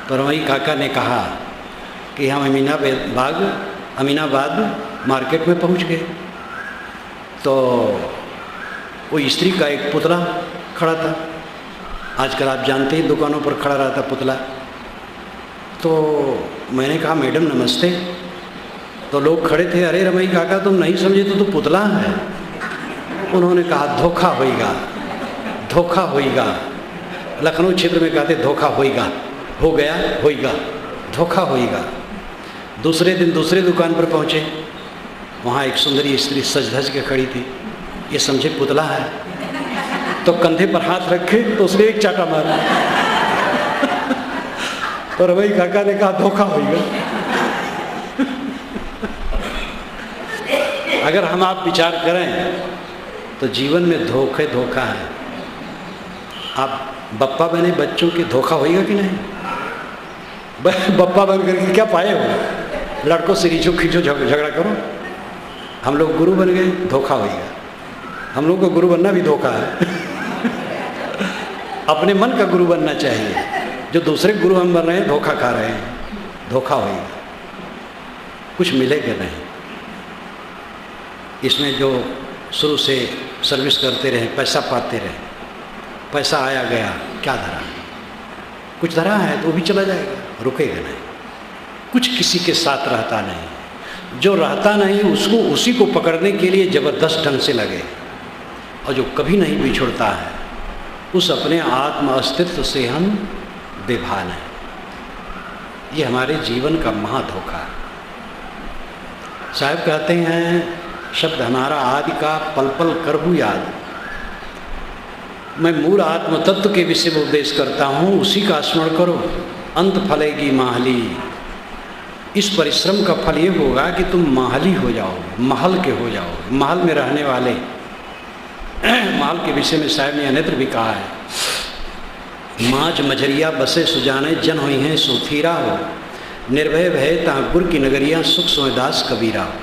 तो रमई काका ने कहा कि हम अमीनाबाद मार्केट में पहुंच गए, तो वो स्त्री का एक पुतला खड़ा था। आजकल आप जानते हैं दुकानों पर खड़ा रहता पुतला। तो मैंने कहा मैडम नमस्ते। तो लोग खड़े थे, अरे रमई काका तुम नहीं समझे तो पुतला है। उन्होंने कहा धोखा होएगा, धोखा होएगा। लखनऊ क्षेत्र में कहते धोखा होएगा, हो गया होएगा, धोखा होएगा। दूसरे दिन दूसरे दुकान पर पहुँचे, वहाँ एक सुंदरी स्त्री सज धज के खड़ी थी। ये समझे पुतला है, तो कंधे पर हाथ रखे तो उसने एक चाटा मारा। और वही काका ने कहा धोखा होगा। अगर हम आप विचार करें तो जीवन में धोखा है। आप बप्पा बने बच्चों की धोखा होगा कि नहीं? बप्पा बन करके क्या पाए हो? लड़कों से खींचो झगड़ा करो। हम लोग गुरु बन गए, धोखा होगा। हम लोग को गुरु बनना भी धोखा है। अपने मन का गुरु बनना चाहिए। जो दूसरे गुरु हम बन रहे हैं धोखा खा रहे हैं, धोखा होगा, कुछ मिलेगा नहीं। इसमें जो शुरू से सर्विस करते रहे, पैसा पाते रहे, पैसा आया गया, क्या धरा? कुछ धरा है तो वो भी चला जाएगा, रुकेगा नहीं। कुछ किसी के साथ रहता नहीं। जो रहता नहीं उसको उसी को पकड़ने के लिए ज़बरदस्त ढंग से लगे, और जो कभी नहीं बिछुड़ता है उस अपने आत्म अस्तित्व से हम बेभान हैं। ये हमारे जीवन का महाधोखा है। साहब कहते हैं शब्द हमारा आदि का पल पल करहु याद। मैं मूल आत्म तत्व के विषय में उपदेश करता हूँ, उसी का स्मरण करो, अंत फलेगी माहली। इस परिश्रम का फल ये होगा कि तुम माहली हो जाओगे, महल के हो जाओगे, महल में रहने वाले। महल के विषय में साहब ने अन्यत्र भी कहा है, माँझ मझरिया बसे सुजाने जन हुई हैं सुथीरा हो, निर्भय भय ताँ गुर की नगरिया सुख सोयदास कबीरा हो।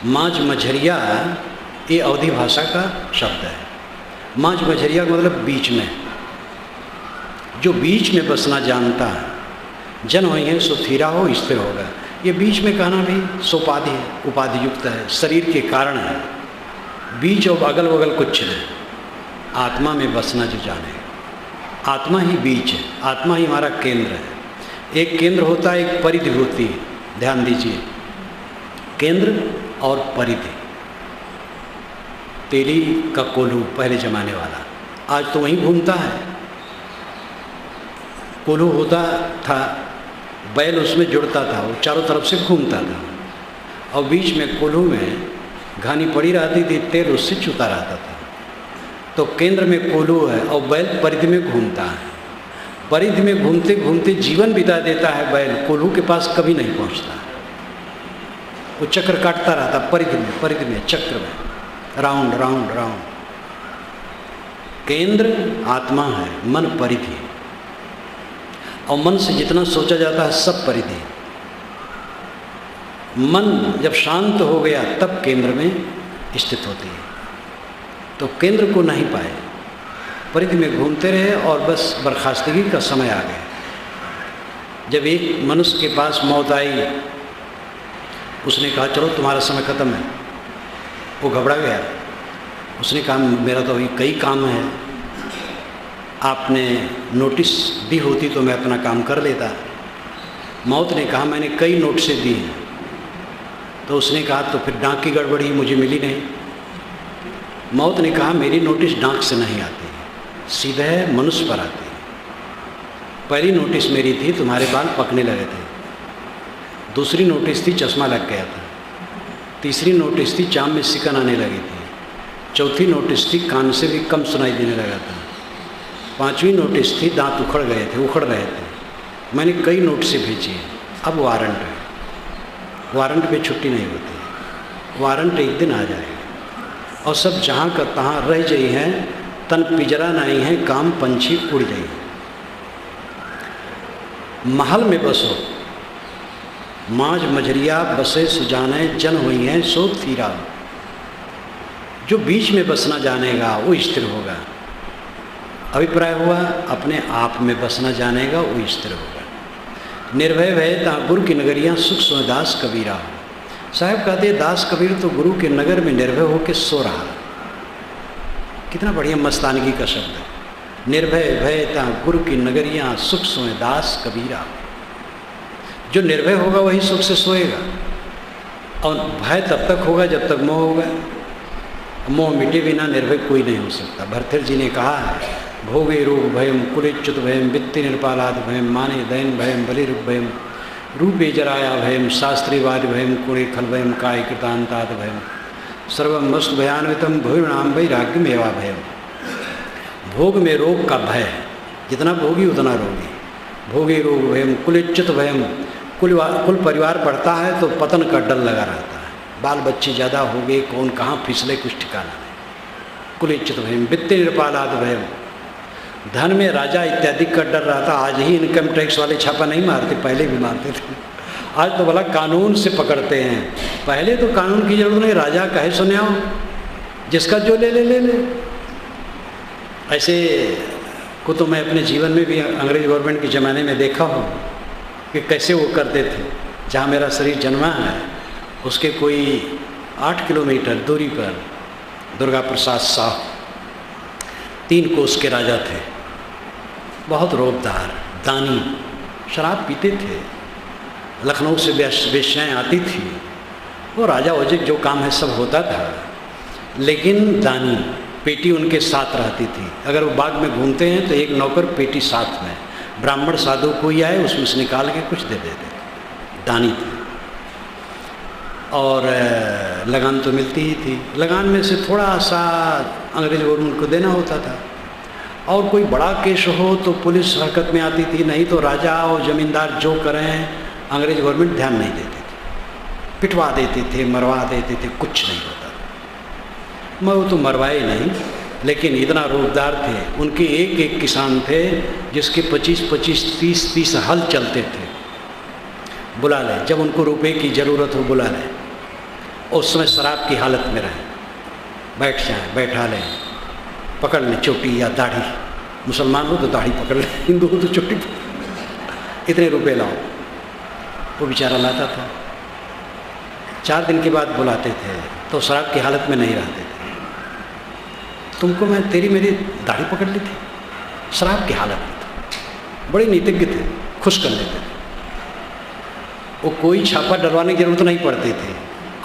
माँझ मझरिया ये अवधी भाषा का शब्द है। माँझ मझरिया का मतलब बीच में, जो बीच में बसना जानता है। जन हुई है सुथीरा हो, स्थिर होगा। ये बीच में कहना भी सोपाधि है, उपाधि युक्त है, शरीर के कारण है। बीच और अगल बगल कुछ नहीं। आत्मा में बसना जो जाने, आत्मा ही बीच है, आत्मा ही हमारा केंद्र है। एक केंद्र होता है, एक परिधि होती है। ध्यान दीजिए, केंद्र और परिधि। तेली का कोल्हू पहले जमाने वाला, आज तो वहीं घूमता है। कोल्हू होता था, बैल उसमें जुड़ता था, वो चारों तरफ से घूमता था, और बीच में कोल्हू में घानी पड़ी रहती थी, तेल उससे चूता रहता था। तो केंद्र में कोल्हू है और बैल परिधि में घूमता है। परिधि में घूमते घूमते जीवन बिता देता है बैल, कोल्हू के पास कभी नहीं पहुंचता। वो चक्र काटता रहता परिधि में चक्र में, राउंड राउंड राउंड। केंद्र आत्मा है, मन परिधि, और मन से जितना सोचा जाता है सब परिधि। मन जब शांत हो गया तब केंद्र में स्थित होती है। तो केंद्र को नहीं पाए, परिधि में घूमते रहे, और बस बर्खास्तगी का समय आ गया। जब एक मनुष्य के पास मौत आई, उसने कहा चलो तुम्हारा समय ख़त्म है। वो घबरा गया। उसने कहा मेरा तो अभी कई काम है, आपने नोटिस दी होती तो मैं अपना काम कर लेता। मौत ने कहा मैंने कई नोटिसें दी हैं। तो उसने कहा तो फिर डाक की गड़बड़ी मुझे मिली नहीं। मौत ने कहा मेरी नोटिस डाक से नहीं आती, सीधे मनुष्य पर आती है। पहली नोटिस मेरी थी तुम्हारे बाल पकने लगे थे, दूसरी नोटिस थी चश्मा लग गया था, तीसरी नोटिस थी चाम में सिकन आने लगी थी, चौथी नोटिस थी कान से भी कम सुनाई देने लगा था, पांचवी नोटिस थी दांत उखड़ रहे थे। मैंने कई नोटिसें भेजी हैं। अब वारंट है, वारंट पे छुट्टी नहीं होती। वारंट एक दिन आ जाएगा, और सब जहाँ का तहाँ रह जाई हैं, तन पिजरा नहीं है, काम पंछी उड़ जाई। महल में बसो, माँझ मझरिया बसे सुजाने जन हुई हैं सो थीरा। जो बीच में बसना जानेगा वो स्थिर होगा। अभिप्राय हुआ अपने आप में बसना जानेगा वो स्थिर होगा। निर्भय भय ता गुरु की नगरियाँ सुख सोए दास कबीरा। साहब कहते दास कबीर तो गुरु के नगर में निर्भय होकर सो रहा। कितना बढ़िया मस्तानगी का शब्द है। निर्भय भय ता गुरु की नगरियाँ सुख सोए दास कबीरा। जो निर्भय होगा वही सुख से सोएगा, और भय तब तक होगा जब तक मोह होगा। मोह मिटे बिना निर्भय कोई नहीं हो सकता। भरथर जी ने कहा है भोगे रोग भयम कुलेच्युत भयम वित्ति निर्पालाद भयम माने दैन भयम बलिरुप भयम रूपे जराया भयम शास्त्रीवाद भयम कुणे खल भयम काय कृतांताद भयम सर्वम वस्तु भयान्वितम भूनाम वैराग्य मेवा भयम। भोग में रोग का भय, जितना भोगी उतना रोगी। भोगी रोग भयम कुलिच्युत भयम, कुल परिवार बढ़ता है तो पतन का डर लगा रहता है, बाल बच्चे ज़्यादा हो गए, कौन कहाँ फिसले कुछ ठिकाना नहीं। कुलिच्युत भयम वित्त निरपालाद भयम, धन में राजा इत्यादि का डर रहता। आज ही इनकम टैक्स वाले छापा नहीं मारते, पहले भी मारते थे। आज तो भला कानून से पकड़ते हैं, पहले तो कानून की जरूरत नहीं, राजा कहे सुनाओ, जिसका जो ले ले ले ले। ऐसे को तो मैं अपने जीवन में भी अंग्रेज गवर्नमेंट के ज़माने में देखा हूँ कि कैसे वो करते थे। जहाँ मेरा शरीर जन्मा है उसके कोई 8 किलोमीटर दूरी पर दुर्गा प्रसाद साहब 3 कोस के राजा थे, बहुत रोबदार दानी, शराब पीते थे, लखनऊ से वेश्याएँ आती थी, वो राजा वजिक जो काम है सब होता था, लेकिन दानी, पेटी उनके साथ रहती थी। अगर वो बाग में घूमते हैं तो एक नौकर पेटी साथ में, ब्राह्मण साधु कोई आए उसमें से निकाल के कुछ दे देते, दानी थे। और लगान तो मिलती ही थी, लगान में से थोड़ा सा अंग्रेज गवर्नमेंट को देना होता था। और कोई बड़ा केस हो तो पुलिस हरकत में आती थी, नहीं तो राजा और ज़मींदार जो करें अंग्रेज गवर्नमेंट ध्यान नहीं देती थी, पिटवा देते थे, मरवा देते थे, कुछ नहीं होता था। मैं वो तो मरवाए नहीं, लेकिन इतना रोजगार थे उनके, एक एक किसान थे जिसके 25-25, 30-30 हल चलते थे। बुला लें जब उनको रुपए की ज़रूरत हो, बुला लें, उस समय शराब की हालत में रहें, बैठ जाएं, बैठा लें, पकड़ लें चोटी या दाढ़ी, मुसलमान हो तो दाढ़ी पकड़ लें, हिंदू हो तो चोटी, इतने रुपए लाओ। वो बेचारा लाता था, 4 दिन के बाद बुलाते थे तो शराब की हालत में नहीं रहते थे। तुमको मैं तेरी मेरी दाढ़ी पकड़ ली थी, शराब की हालत में था, बड़े नीतिज्ञ थे, खुश कर लेते थे। वो कोई छापा डरवाने की जरूरत नहीं पड़ती थी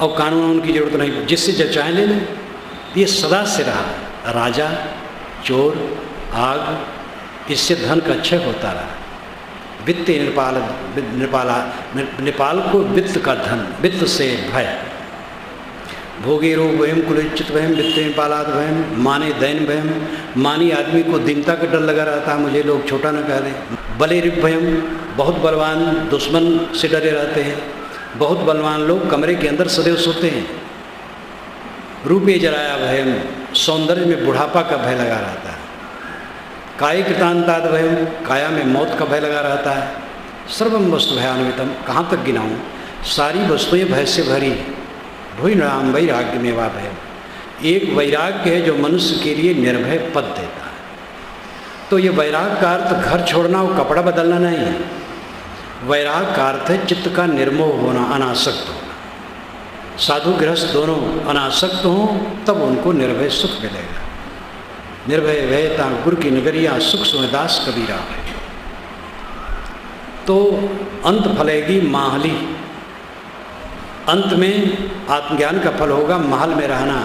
और कानून की जरूरत नहीं, जिससे जचाएँ ले लें। ये सदा से रहा, राजा चोर आग, इससे धन का क्षय होता रहा। वित्त नेपाल को वित्त का धन, वित्त से भय, भोगे रोग भयम कुलिच्युत भयम वित्त नेपालाद भयम, माने दैन भयम, मानी आदमी को दीनता का डर लगा रहता है, मुझे लोग छोटा न कह दें। बलेरिप भयम, बहुत बलवान दुश्मन से डरे रहते हैं, बहुत बलवान लोग कमरे के अंदर सदैव सोते हैं। रूपे जराया भयम, सौंदर्य में बुढ़ापा का भय लगा रहता है। काय कृतांताद भयम, काया में मौत का भय लगा रहता है। सर्वम वस्तु भयान्वितम, कहाँ तक गिनाऊँ, सारी वस्तुएं भय से भरी। भूई नाम वैराग्य में वा भयम, एक वैराग्य है जो मनुष्य के लिए निर्भय पद देता है। तो ये वैराग्य का अर्थ घर छोड़ना और कपड़ा बदलना नहीं है, वैराग्य का अर्थ है चित्त का निर्मोह होना, अनासक्त होना। साधु गृहस्थ दोनों अनासक्त हों तब उनको निर्भय सुख मिलेगा। निर्भय भयता गुरु की नगरिया, सुख सुमदास कबीरा। तो अंत फलेगी माहली, अंत में आत्मज्ञान का फल होगा महल में रहना,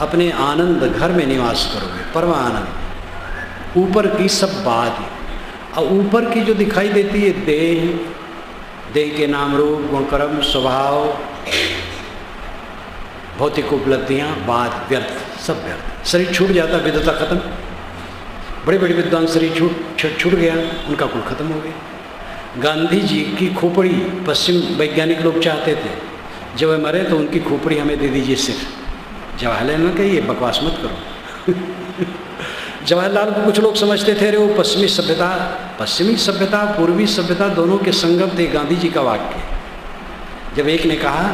अपने आनंद घर में निवास करोगे, परम आनंद। ऊपर की सब बात, और ऊपर की जो दिखाई देती है देह, देह के नाम रूप गुण कर्म स्वभाव भौतिक उपलब्धियाँ, बात व्यर्थ, सब व्यर्थ। शरीर छूट जाता, विद्वता खत्म। बड़े बड़े विद्वान शरीर छूट गया, उनका कुल खत्म हो गया। गांधी जी की खोपड़ी पश्चिम वैज्ञानिक लोग चाहते थे, जब वे मरे तो उनकी खोपड़ी हमें दे दीजिए सिर्फ। जवाहरलाल ने कही ये बकवास मत करो। जवाहरलाल को कुछ लोग समझते थे रे वो पश्चिमी सभ्यता पूर्वी सभ्यता दोनों के संगम थे। गांधी जी का वाक्य, जब एक ने कहा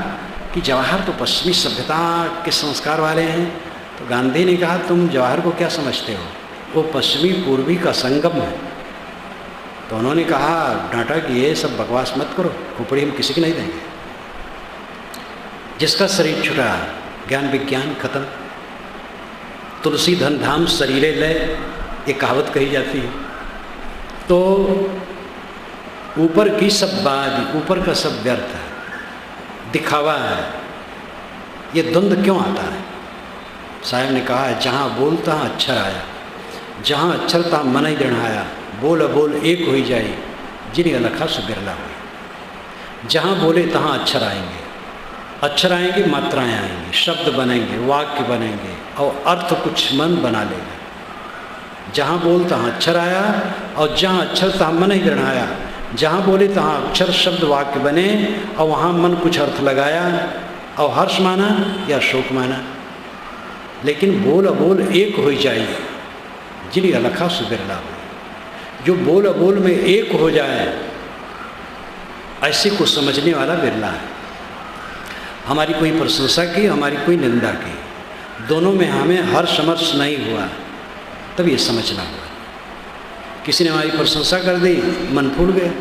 कि जवाहर तो पश्चिमी सभ्यता के संस्कार वाले हैं, तो गांधी ने कहा तुम जवाहर को क्या समझते हो, वो पश्चिमी पूर्वी का संगम है। तो उन्होंने कहा, डांटा कि ये सब बकवास मत करो, खोपड़ी हम किसी की नहीं देंगे। जिसका शरीर छुटा, ज्ञान विज्ञान खत्म। तुलसी धन धाम शरीरे लय, ये कहावत कही जाती है। तो ऊपर की सब बात, ऊपर का सब व्यर्थ है, दिखावा है। ये द्वंद्व क्यों आता है? साहब ने कहा है, जहाँ बोलता अक्षर आया, जहाँ अक्षर था मन ही दृढ़ाया, बोल बोल एक हो जाए, जिन्हें अलखा से बिरला हुई। जहाँ बोले तहाँ अक्षर आएंगे, अक्षर आएंगे, मात्राएं आएंगी, शब्द बनेंगे, वाक्य बनेंगे और अर्थ कुछ मन बना लेगा। जहाँ बोल तहाँ अक्षर आया और जहाँ अक्षर तहाँ मन ही दृढ़ाया। जहाँ बोले तहाँ अक्षर शब्द वाक्य बने और वहाँ मन कुछ अर्थ लगाया और हर्ष माना या शोक माना, लेकिन बोल अबोल एक हो जाइए जिन्हें अलखा सुबिरला हो। जो बोल अबोल में एक हो जाए ऐसे को समझने वाला बिरला है। हमारी कोई प्रशंसा की, हमारी कोई निंदा की, दोनों में हमें हर्ष समर्श नहीं हुआ, तब ये समझना हुआ। किसी ने हमारी प्रशंसा कर दी, मन फूल गया,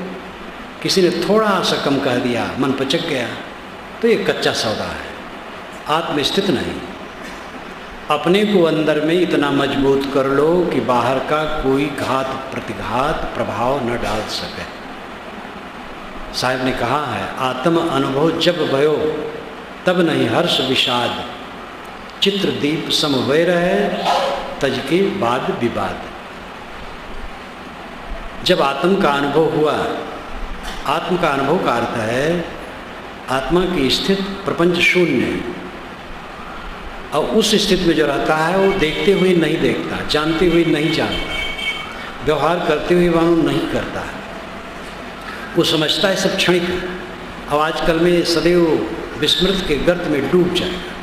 किसी ने थोड़ा सा कम कह दिया, मन पचक गया, तो ये कच्चा सौदा है, आत्मस्थित नहीं। अपने को अंदर में इतना मजबूत कर लो कि बाहर का कोई घात प्रतिघात प्रभाव न डाल सके। साहब ने कहा है, आत्म अनुभव जब भयो तब नहीं हर्ष विषाद, चित्र दीप समवय रहे तज के बाद विवाद। जब आत्म का अनुभव हुआ, आत्म का अनुभव का अर्थ है आत्मा की स्थित प्रपंच शून्य, और उस स्थिति में जो रहता है वो देखते हुए नहीं देखता, जानते हुए नहीं जानता, व्यवहार करते हुए मानो नहीं करता है, वो समझता है सब क्षणिक। अब आजकल में सदैव विस्मृत के गर्त में डूब जाएगा।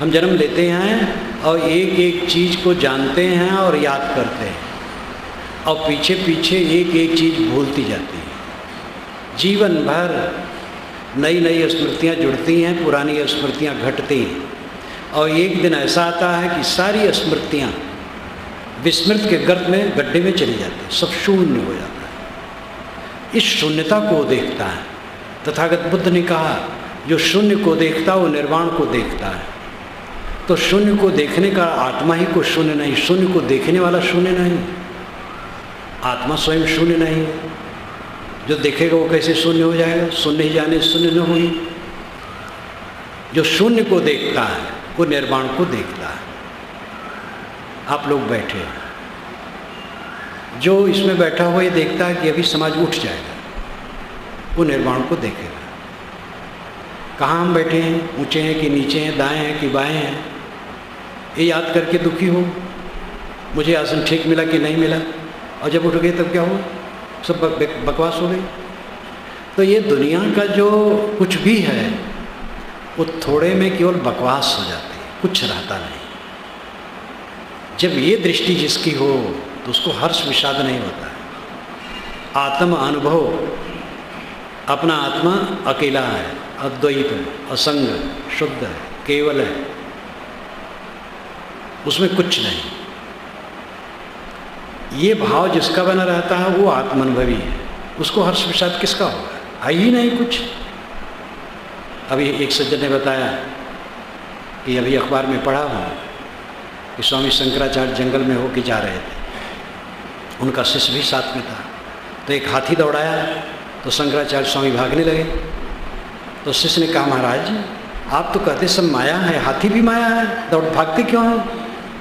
हम जन्म लेते हैं और एक एक चीज़ को जानते हैं और याद करते हैं, और पीछे पीछे एक एक चीज़ भूलती जाती है। जीवन भर नई नई स्मृतियाँ जुड़ती हैं, पुरानी स्मृतियाँ घटती हैं, और एक दिन ऐसा आता है कि सारी स्मृतियाँ विस्मृत के गर्त में गड्ढे में चली जाती हैं, सब शून्य हो जाता है। इस शून्यता को देखता है। तथागत बुद्ध ने कहा, जो शून्य को देखता वो निर्वाण को देखता है। तो शून्य को देखने का आत्मा ही को शून्य नहीं, शून्य को देखने वाला शून्य नहीं, आत्मा स्वयं शून्य नहीं है। जो देखेगा वो कैसे शून्य हो जाएगा? शून्य ही जाने शून्य न हुई। जो शून्य को देखता है वो निर्वाण को देखता है। आप लोग बैठे, जो इसमें बैठा हुआ ये देखता है कि अभी समाज उठ जाएगा, वो निर्वाण को देखेगा। कहाँ हम बैठे हैं, ऊंचे हैं कि नीचे हैं, दाएं हैं कि बाएं हैं, ये याद करके दुखी हो, मुझे आसन ठीक मिला कि नहीं मिला, और जब उठ गए तब क्या हो, सब बकवास हो गई। तो ये दुनिया का जो कुछ भी है वो थोड़े में केवल बकवास हो जाती है, कुछ रहता नहीं। जब ये दृष्टि जिसकी हो तो उसको हर्ष विषाद नहीं होता है। आत्म अनुभव, अपना आत्मा अकेला है, अद्वैत है, असंग, शुद्ध है, केवल है, उसमें कुछ नहीं। ये भाव जिसका बना रहता है वो आत्मानुभवी है, उसको हर्ष विषाद किसका होगा? है ही नहीं कुछ। अभी एक सज्जन ने बताया कि अभी अखबार में पढ़ा हूँ कि स्वामी शंकराचार्य जंगल में होके जा रहे थे, उनका शिष्य भी साथ में था, तो एक हाथी दौड़ाया तो शंकराचार्य स्वामी भागने लगे। तो शिष्य ने कहा, महाराज आप तो कहते सब माया है, हाथी भी माया है, दौड़ भागते क्यों हैं?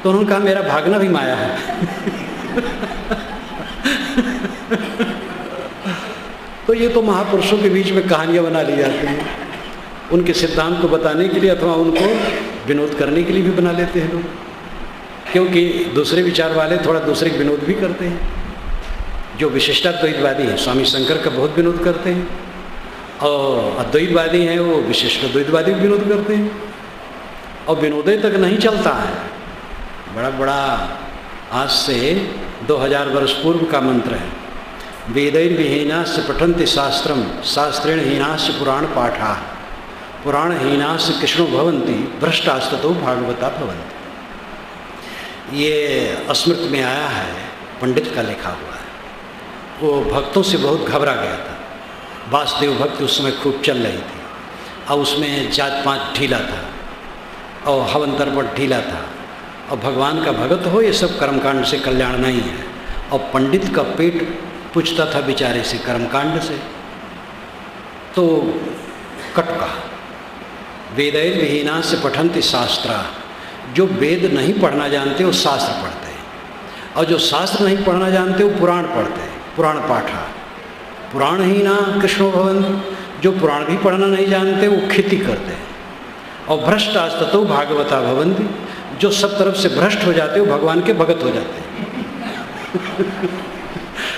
तो उन्होंने कहा मेरा भागना भी माया है। तो ये तो महापुरुषों के बीच में कहानियां बना ली जाती हैं, उनके सिद्धांत को बताने के लिए अथवा उनको विनोद करने के लिए भी बना लेते हैं लोग, क्योंकि दूसरे विचार वाले थोड़ा दूसरे के विनोद भी करते हैं। जो विशिष्टाद्वैतवादी हैं स्वामी शंकर का बहुत विनोद करते हैं, और अद्वैतवादी हैं वो विशिष्टाद्वैतवादी भी विनोद करते हैं, और विनोदय तक नहीं चलता है। बड़ा बड़ा आज से 2000 वर्ष पूर्व का मंत्र है, वेदैर विहीनास्य पठन्ति शास्त्रम शास्त्रेण हीनास्य पुराण पाठा पुराण हीनास्य कृष्णो भवन्ति भ्रष्टास्ततो भागवता भवन्ति। ये स्मृति में आया है, पंडित का लिखा हुआ है। वो भक्तों से बहुत घबरा गया था। वासुदेव भक्त उस समय खूब चल रही थी, और उसमें जात पात ढीला था, और हवन तर्पण ढीला था, और भगवान का भगत हो ये सब कर्मकांड से कल्याण नहीं है, और पंडित का पेट पूछता था बेचारे से कर्मकांड से। तो कटका वेदैर विहीना से पठन्ति शास्त्रा, जो वेद नहीं पढ़ना जानते वो शास्त्र पढ़ते हैं, और जो शास्त्र नहीं पढ़ना जानते वो पुराण पढ़ते हैं, पुराण पाठा पुराण ही ना कृष्णो भवन, जो पुराण भी पढ़ना नहीं जानते वो खेती करते हैं, और भ्रष्टास्ततो भागवता भवन्ति, जो सब तरफ से भ्रष्ट हो जाते वो भगवान के भगत हो जाते हैं।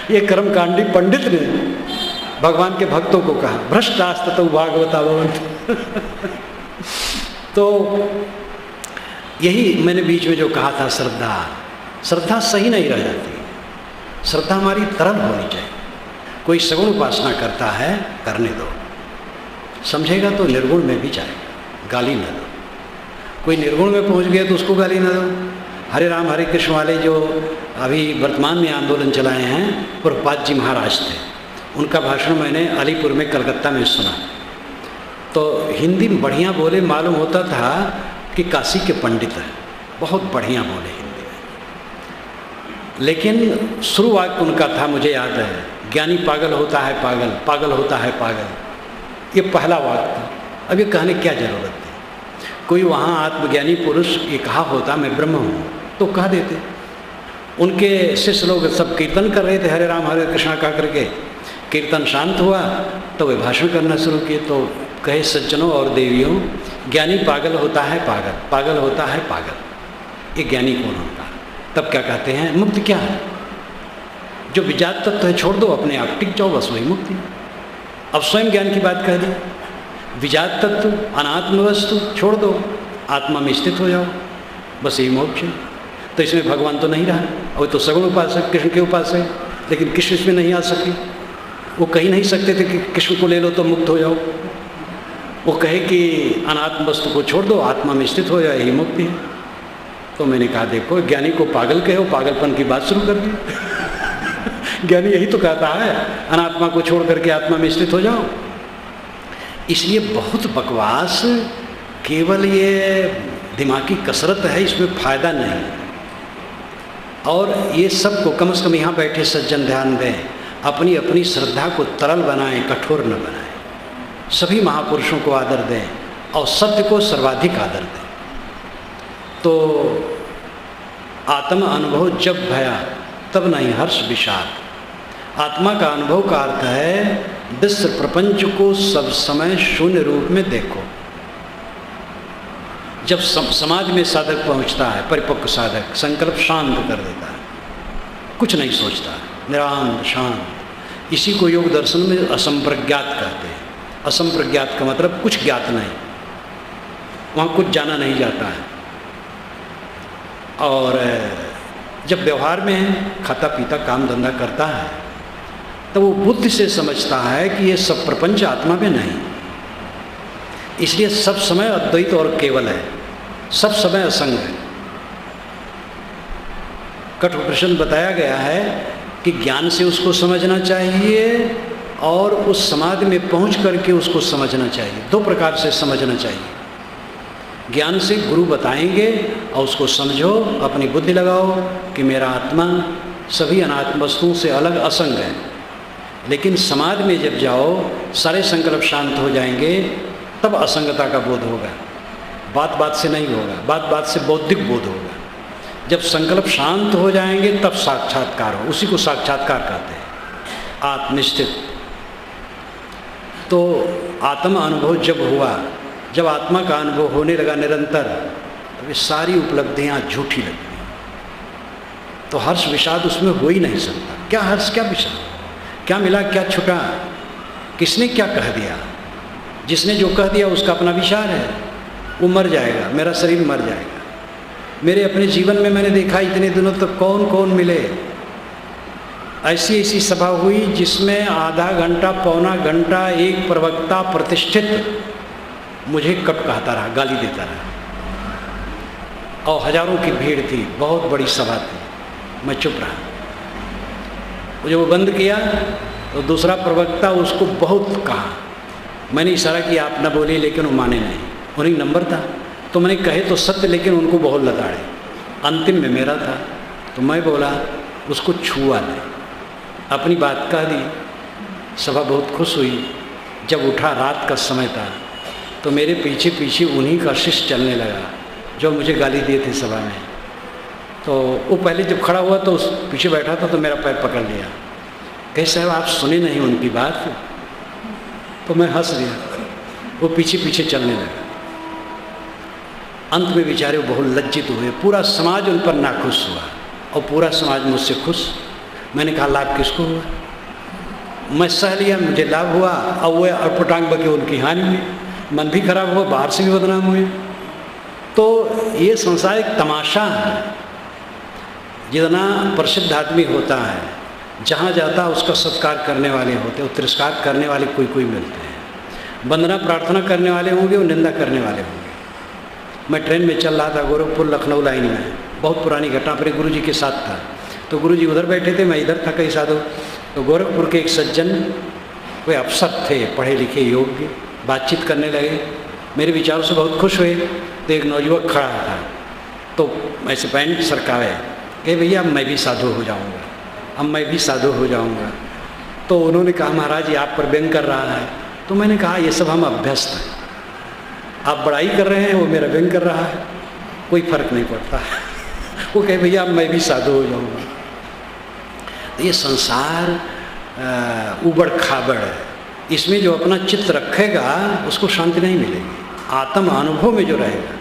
ये कर्मकांडी पंडित ने भगवान के भक्तों को कहा, भ्रष्टास्त तो भागवता भवन्ति। तो यही मैंने बीच में जो कहा था, श्रद्धा सही नहीं रह जाती। श्रद्धा हमारी तरल होनी चाहिए। कोई सगुण उपासना करता है, करने दो, समझेगा तो निर्गुण में भी जाएगा, गाली न दो। कोई निर्गुण में पहुंच गया तो उसको गाली न दो। हरे राम हरे कृष्ण वाले जो अभी वर्तमान में आंदोलन चलाए हैं, प्रभुपाद जी महाराज थे, उनका भाषण मैंने अलीपुर में कलकत्ता में सुना। तो हिंदी में बढ़िया बोले, मालूम होता था कि काशी के पंडित हैं, बहुत बढ़िया बोले हिंदी में। लेकिन शुरू वाक्य उनका था, मुझे याद है, ज्ञानी पागल होता है पागल, पागल होता है पागल। ये पहला वाक्य था। अब ये कहने क्या जरूरत थी? कोई वहाँ आत्मज्ञानी पुरुष ये कहा होता मैं ब्रह्म हूँ तो कह देते। उनके शिष्य लोग सब कीर्तन कर रहे थे, हरे राम हरे कृष्णा कह करके। कीर्तन शांत हुआ तो वे भाषण करना शुरू किए। तो कहे, सज्जनों और देवियों, ज्ञानी पागल होता है पागल, पागल होता है पागल। ये ज्ञानी कौन होता है? तब क्या कहते हैं? मुक्ति क्या है? जो विजात तत्व है छोड़ दो, अपने आप टिक जाओ, बस वही मुक्ति। अब स्वयं ज्ञान की बात कह दी। विजात तत्व, अनात्म वस्तु छोड़ दो, आत्मा में स्थित हो जाओ, बस यही मोक्ष है। तो इसमें भगवान तो नहीं रहा, और तो सगुण उपासक कृष्ण के उपासक, लेकिन कृष्ण इसमें नहीं आ सके। वो कही नहीं सकते थे कि कृष्ण को ले लो तो मुक्त हो जाओ। वो कहे कि अनात्म वस्तु को छोड़ दो, आत्मा में स्थित हो जाए, यही मुक्ति है। तो मैंने कहा, देखो ज्ञानी को पागल कहो, पागलपन की बात शुरू कर दी। ज्ञानी यही तो कहता है, अनात्मा को छोड़ करके आत्मा में स्थित हो जाओ। इसलिए बहुत बकवास, केवल ये दिमागी कसरत है, इसमें फायदा नहीं। और ये सबको कम से कम यहाँ बैठे सज्जन ध्यान दें, अपनी अपनी श्रद्धा को तरल बनाएं, कठोर न बनाएं। सभी महापुरुषों को आदर दें और सत्य को सर्वाधिक आदर दें। तो आत्म अनुभव जब भया तब नहीं हर्ष विषाद। आत्मा का अनुभव का अर्थ है विश्व प्रपंच को सब समय शून्य रूप में देखो। जब समाज में साधक पहुंचता है, परिपक्व साधक, संकल्प शांत कर देता है, कुछ नहीं सोचता, निरांत शांत। इसी को योग दर्शन में असंप्रज्ञात कहते हैं। असंप्रज्ञात का मतलब कुछ ज्ञात नहीं, वहाँ कुछ जाना नहीं जाता है। और जब व्यवहार में है, खाता पीता काम धंधा करता है, तो वो बुद्धि से समझता है कि ये सब प्रपंच आत्मा में नहीं। इसलिए सब समय अद्वैत और केवल है, सब समय असंग है। कठोपनिषद बताया गया है कि ज्ञान से उसको समझना चाहिए और उस समाधि में पहुंच करके उसको समझना चाहिए। दो प्रकार से समझना चाहिए। ज्ञान से गुरु बताएंगे और उसको समझो, अपनी बुद्धि लगाओ कि मेरा आत्मा सभी अनात्म वस्तुओं से अलग असंग है। लेकिन समाधि में जब जाओ, सारे संकल्प शांत हो जाएंगे, तब असंगता का बोध होगा। बात बात से नहीं होगा, बात बात से बौद्धिक बोध होगा। जब संकल्प शांत हो जाएंगे तब साक्षात्कार हो, उसी को साक्षात्कार कहते हैं, आत्मनिष्ठित। तो आत्म अनुभव जब हुआ, जब आत्मा का अनुभव होने लगा निरंतर, तो ये सारी उपलब्धियाँ झूठी लगती। तो हर्ष विषाद उसमें हो ही नहीं सकता। क्या हर्ष, क्या विषाद, क्या मिला, क्या छुटा, किसने क्या कह दिया? जिसने जो कह दिया उसका अपना विचार है, वो मर जाएगा, मेरा शरीर मर जाएगा। मेरे अपने जीवन में मैंने देखा, इतने दिनों तक कौन कौन मिले। ऐसी ऐसी सभा हुई जिसमें आधा घंटा पौना घंटा एक प्रवक्ता प्रतिष्ठित मुझे कट कहता रहा, गाली देता रहा, और हजारों की भीड़ थी, बहुत बड़ी सभा थी। मैं चुप रहा। जब वो बंद किया तो दूसरा प्रवक्ता उसको बहुत कहा। मैंने इशारा किया आप न बोलिए, लेकिन वो माने नहीं। उन्हीं नंबर था तो मैंने कहे तो सत्य, लेकिन उनको बहुत लताड़े। अंतिम में मेरा था तो मैं बोला, उसको छुआ नहीं, अपनी बात कह दी। सभा बहुत खुश हुई। जब उठा, रात का समय था, तो मेरे पीछे पीछे उन्हीं का शिष्य चलने लगा जो मुझे गाली दिए थे सभा में। तो वो पहले जब खड़ा हुआ तो उस पीछे बैठा था, तो मेरा पैर पकड़ लिया, कहे साहब आप सुने नहीं उनकी बात? तो मैं हंस दिया। वो पीछे पीछे चलने लगा। अंत में बेचारे बहुत लज्जित हुए। पूरा समाज उन पर नाखुश हुआ और पूरा समाज मुझसे खुश। मैंने कहा लाभ किसको हुआ? मैं सह लिया, मुझे लाभ हुआ, और वो अटपटांग बके उनकी हानि हुई, मन भी खराब हुआ, बाहर से भी बदनाम हुए। तो ये संसार एक तमाशा है। जितना प्रसिद्ध आदमी होता है, जहाँ जाता है उसका सत्कार करने वाले होते हैं, तिरस्कार करने वाले कोई कोई मिलते हैं। वंदना प्रार्थना करने वाले होंगे और निंदा करने वाले होंगे। मैं ट्रेन में चल रहा था, गोरखपुर लखनऊ लाइन में, बहुत पुरानी घटना, अपने गुरुजी के साथ था। तो गुरुजी उधर बैठे थे, मैं इधर था, कई साधु। तो गोरखपुर के एक सज्जन, कोई अफसर थे, पढ़े लिखे योग्य, बातचीत करने लगे। मेरे विचारों से बहुत खुश हुए। तो एक नौजुवक खड़ा था, तो ऐसे पैंट सरकावे, कहे भैया अब मैं भी साधु हो जाऊंगा, अब मैं भी साधु हो जाऊंगा। तो उन्होंने कहा महाराज ये आप पर व्यंग कर रहा है। तो मैंने कहा ये सब हम अभ्यस्त हैं, आप बड़ाई कर रहे हैं, वो मेरा व्यंग कर रहा है, कोई फर्क नहीं पड़ता। वो कहे भैया अब मैं भी साधु हो जाऊंगा। ये संसार उबड़ खाबड़ है, इसमें जो अपना चित्त रखेगा उसको शांति नहीं मिलेगी। आत्म अनुभव में जो रहेगा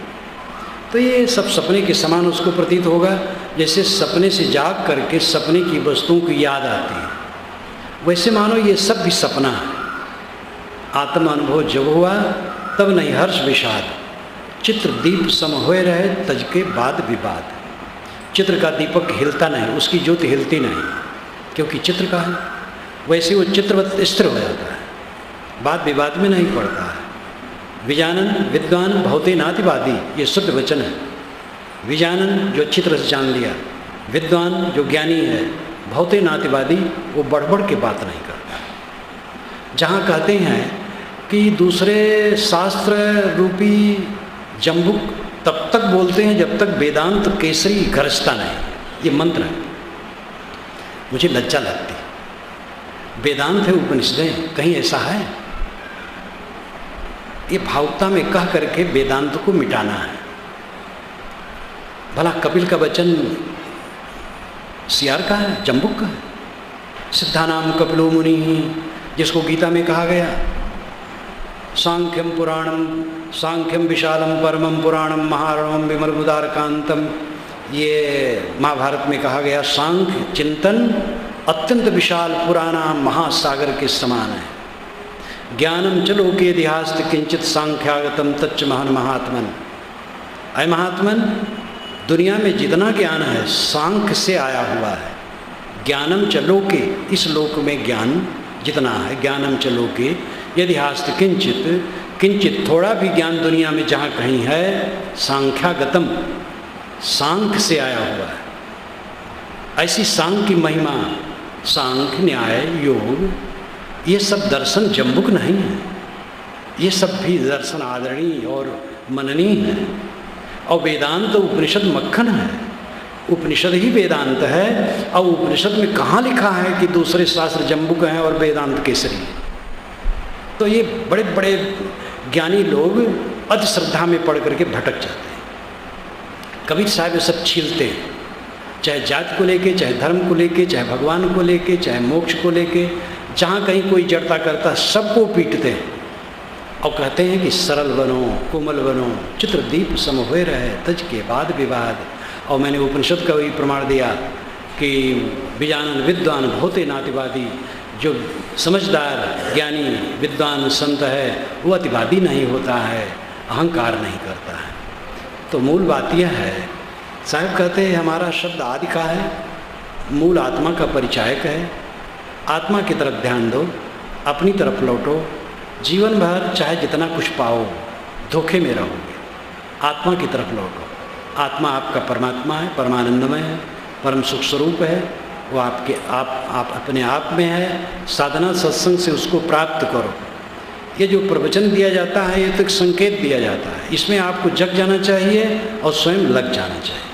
तो ये सब सपने के समान उसको प्रतीत होगा। जैसे सपने से जाग करके सपने की वस्तुओं की याद आती है, वैसे मानो ये सब भी सपना है। आत्म अनुभव जब हुआ तब नहीं हर्ष विषाद, चित्र दीप सम होए रहे तज के बाद विवाद। चित्र का दीपक हिलता नहीं, उसकी ज्योति हिलती नहीं, क्योंकि चित्र का है। वैसे वो चित्रवत स्थिर हो जाता है, बात विवाद में नहीं पड़ता है। विजानन विद्वान भवते नातिवादी, ये शुद्ध वचन है। विजानन जो अच्छी तरह से जान लिया, विद्वान जो ज्ञानी है, भवते नातिवादी वो बढ़ बढ़ के बात नहीं करता। जहाँ कहते हैं कि दूसरे शास्त्र रूपी जम्बुक तब तक बोलते हैं जब तक वेदांत केसरी गरजता नहीं, ये मंत्र है। मुझे लज्जा लगती, वेदांत है, उपनिषदें, कहीं ऐसा है? ये भावुकता में कह करके वेदांत को मिटाना है। भला कपिल का वचन सियार का है, जम्बुक का है? सिद्धानाम कपिलो मुनि, जिसको गीता में कहा गया सांख्यम पुराणम, सांख्यम विशालम परमम पुराणम महारणम विमर्मुदारकांतम। ये महाभारत में कहा गया सांख्य चिंतन अत्यंत विशाल पुराना महासागर के समान है। ज्ञानम च लोके इतिहास किंचित सांख्यागतम तच्च महान महात्मन। अय महात्मन, दुनिया में जितना ज्ञान है सांख्य से आया हुआ है। ज्ञानम च लोके, इस लोक में ज्ञान जितना है, ज्ञानम च लोके इतिहास किंचित, किंचित थोड़ा भी ज्ञान दुनिया में जहाँ कहीं है, सांख्यागतम, सांख्य से आया हुआ है। ऐसी सांख्य की महिमा, सांख्य न्याय योग, ये सब दर्शन जम्बुक नहीं है, ये सब भी दर्शन आदरणीय और मननीय है। और वेदांत उपनिषद मक्खन है, उपनिषद ही वेदांत है। और उपनिषद में कहाँ लिखा है कि दूसरे शास्त्र जम्बुक हैं और वेदांत केसरी है? तो ये बड़े बड़े ज्ञानी लोग अध श्रद्धा में पढ़ करके भटक जाते हैं। कबीर साहब ये सब छीलते हैं, चाहे जात को लेके, चाहे धर्म को लेके, चाहे भगवान को लेके, चाहे मोक्ष को लेके, जहाँ कहीं कोई जड़ता करता सबको पीटते हैं और कहते हैं कि सरल बनो, कोमल बनो, चित्रदीप सम होए रहे तज के बाद विवाद। और मैंने उपनिषद का भी प्रमाण दिया कि विजानन विद्वान भवते नातिवादी, जो समझदार ज्ञानी विद्वान संत है वो अतिवादी नहीं होता है, अहंकार नहीं करता है। तो मूल बात यह है, साहब कहते हैं हमारा शब्द आदि का है, मूल आत्मा का परिचायक है। आत्मा की तरफ ध्यान दो, अपनी तरफ लौटो, जीवन भर चाहे जितना कुछ पाओ धोखे में रहोगे, आत्मा की तरफ लौटो। आत्मा आपका परमात्मा है, परमानंदमय है, परम सुख स्वरूप है, वो आपके आप अपने आप में है। साधना सत्संग से उसको प्राप्त करो। ये जो प्रवचन दिया जाता है ये तो एक संकेत दिया जाता है, इसमें आपको जग जाना चाहिए और स्वयं लग जाना चाहिए।